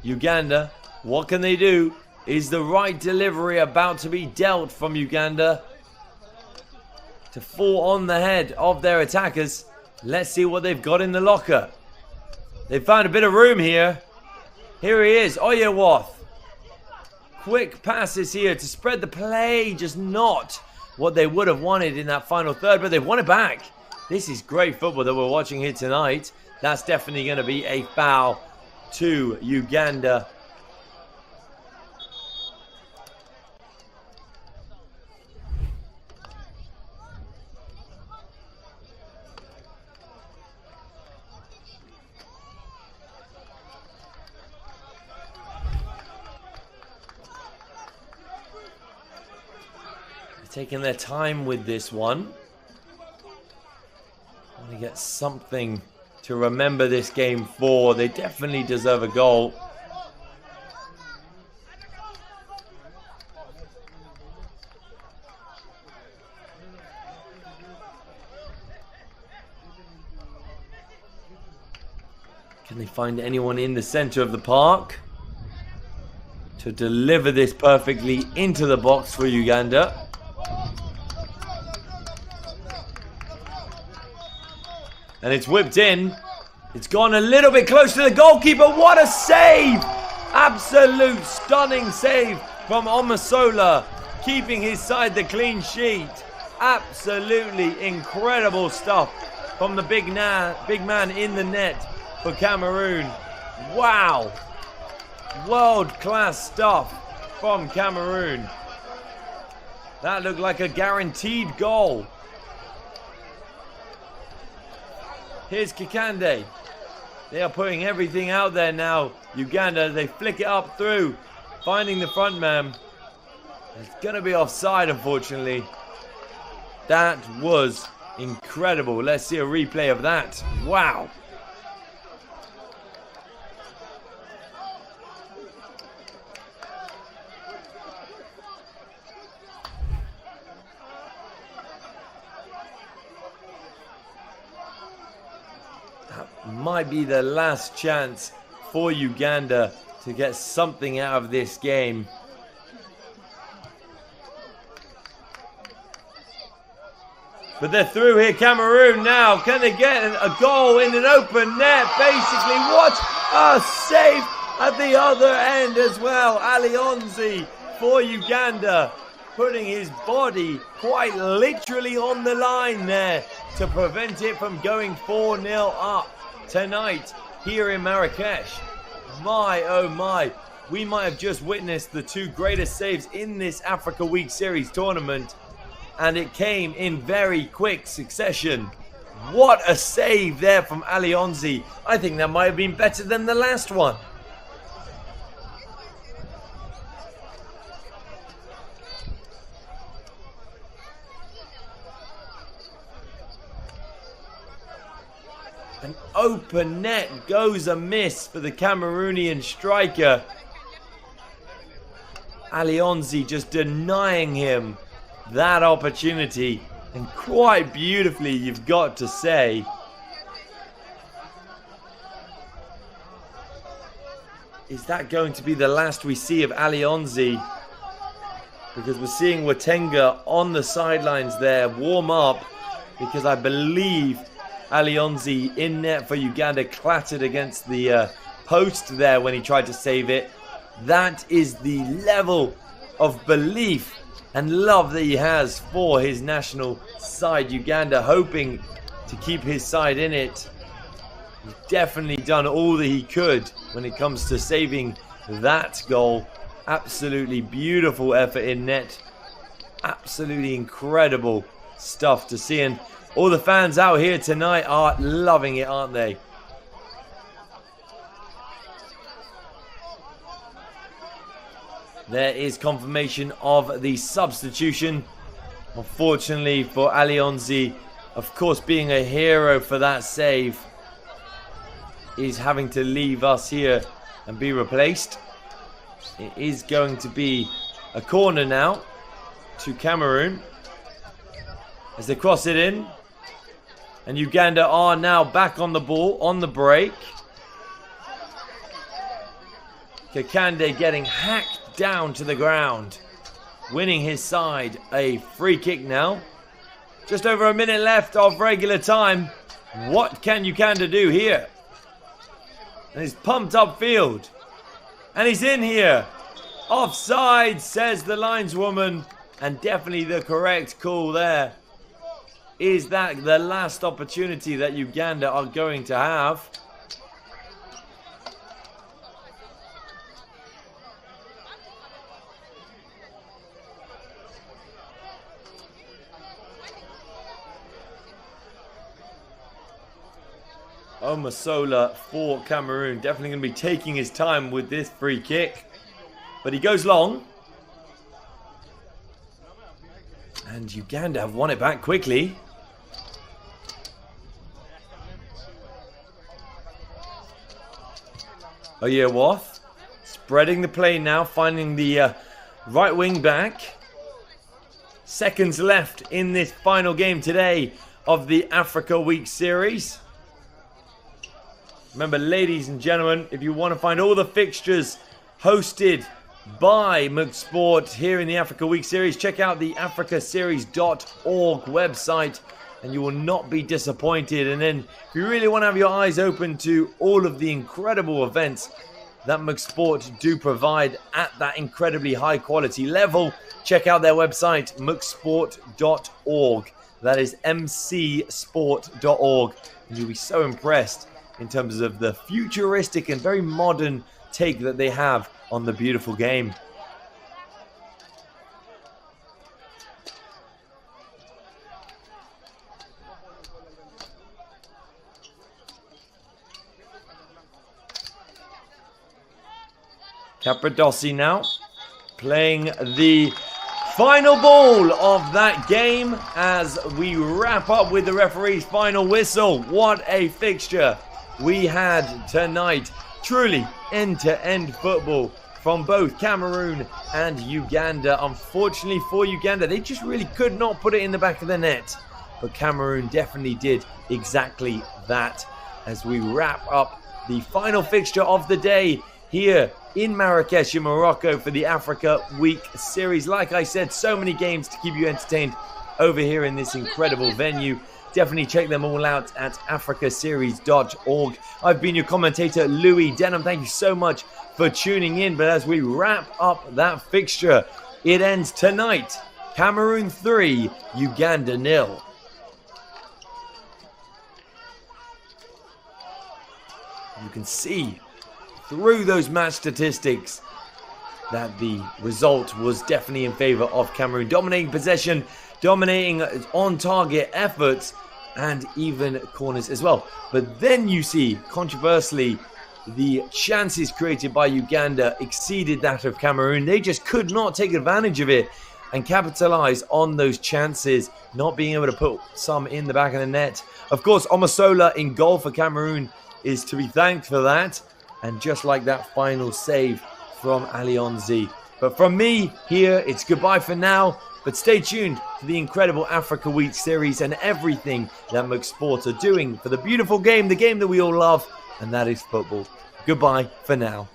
[SPEAKER 3] Uganda, what can they do? Is the right delivery about to be dealt from Uganda to fall on the head of their attackers? Let's see what they've got in the locker. They've found a bit of room here. Here he is, Oyewath. Quick passes here to spread the play, just not what they would have wanted in that final third, but they've won it back. This is great football that we're watching here tonight. That's definitely going to be a foul to Uganda. taking their time with this one. Want to get something to remember this game for. They definitely deserve a goal. Can they find anyone in the center of the park to deliver this perfectly into the box for Uganda? And it's whipped in. It's gone a little bit close to the goalkeeper. What a save! Absolute stunning save from Omasola, keeping his side the clean sheet. Absolutely incredible stuff from the big man in the net for Cameroon. Wow. World-class stuff from Cameroon. That looked like a guaranteed goal. Here's Kikande. They are putting everything out there now. Uganda, they flick it up through, finding the front man. It's going to be offside, unfortunately. That was incredible. Let's see a replay of that. Wow. Might be the last chance for Uganda to get something out of this game. But they're through here, Cameroon now. Can they get a goal in an open net? Basically, what a save at the other end as well. Alionzi for Uganda, putting his body quite literally on the line there to prevent it from going 4-0 up tonight here in Marrakech. My, oh my. We might have just witnessed the two greatest saves in this Africa Week Series tournament. And it came in very quick succession. What a save there from Alionzi. I think that might have been better than the last one. An open net goes amiss for the Cameroonian striker. Alionzi just denying him that opportunity, and quite beautifully, you've got to say. Is that going to be the last we see of Alionzi? Because we're seeing Watenga on the sidelines there warm up, because I believe Alionzi in net for Uganda clattered against the post there when he tried to save it. That is the level of belief and love that he has for his national side, Uganda, hoping to keep his side in it. He's definitely done all that he could when it comes to saving that goal. Absolutely beautiful effort in net. Absolutely incredible stuff to see. And all the fans out here tonight are loving it, aren't they? There is confirmation of the substitution. Unfortunately for Alionzi, of course being a hero for that save, is having to leave us here and be replaced. It is going to be a corner now to Cameroon as they cross it in. And Uganda are now back on the ball, on the break. Kikande getting hacked down to the ground, winning his side a free kick now. Just over a minute left of regular time. What can Uganda do here? And he's pumped upfield. And he's in here. Offside, says the lineswoman. And definitely the correct call there. Is that the last opportunity that Uganda are going to have? Omasola for Cameroon. Definitely going to be taking his time with this free kick. But he goes long. And Uganda have won it back quickly. Oyewath spreading the play now, finding the right wing back. Seconds left in this final game today of the Africa Week Series. Remember, ladies and gentlemen, if you want to find all the fixtures hosted by McSport here in the Africa Week Series, check out the africaseries.org website and you will not be disappointed. And then if you really want to have your eyes open to all of the incredible events that McSport do provide at that incredibly high quality level, check out their website, mcsport.org. That is mcsport.org. And you'll be so impressed in terms of the futuristic and very modern take that they have on the beautiful game. Capradossi now playing the final ball of that game as we wrap up with the referee's final whistle. What a fixture we had tonight. Truly end-to-end football from both Cameroon and Uganda. Unfortunately for Uganda, they just really could not put it in the back of the net. But Cameroon definitely did exactly that as we wrap up the final fixture of the day here in Marrakech in Morocco for the Africa Week Series. Like I said, so many games to keep you entertained over here in this incredible venue. Definitely check them all out at africaseries.org. I've been your commentator, Louis Denham. Thank you so much for tuning in. But as we wrap up that fixture, it ends tonight. Cameroon 3, Uganda 0. You can see through those match statistics that the result was definitely in favor of Cameroon. Dominating possession, dominating on-target efforts, and even corners as well. But then you see, controversially, the chances created by Uganda exceeded that of Cameroon. They just could not take advantage of it and capitalize on those chances, not being able to put some in the back of the net. Of course, Omosola in goal for Cameroon is to be thanked for that. And just like that final save from Alionzi. But from me here, it's goodbye for now. But stay tuned for the incredible Africa Week Series and everything that McSport are doing for the beautiful game, the game that we all love, and that is football. Goodbye for now.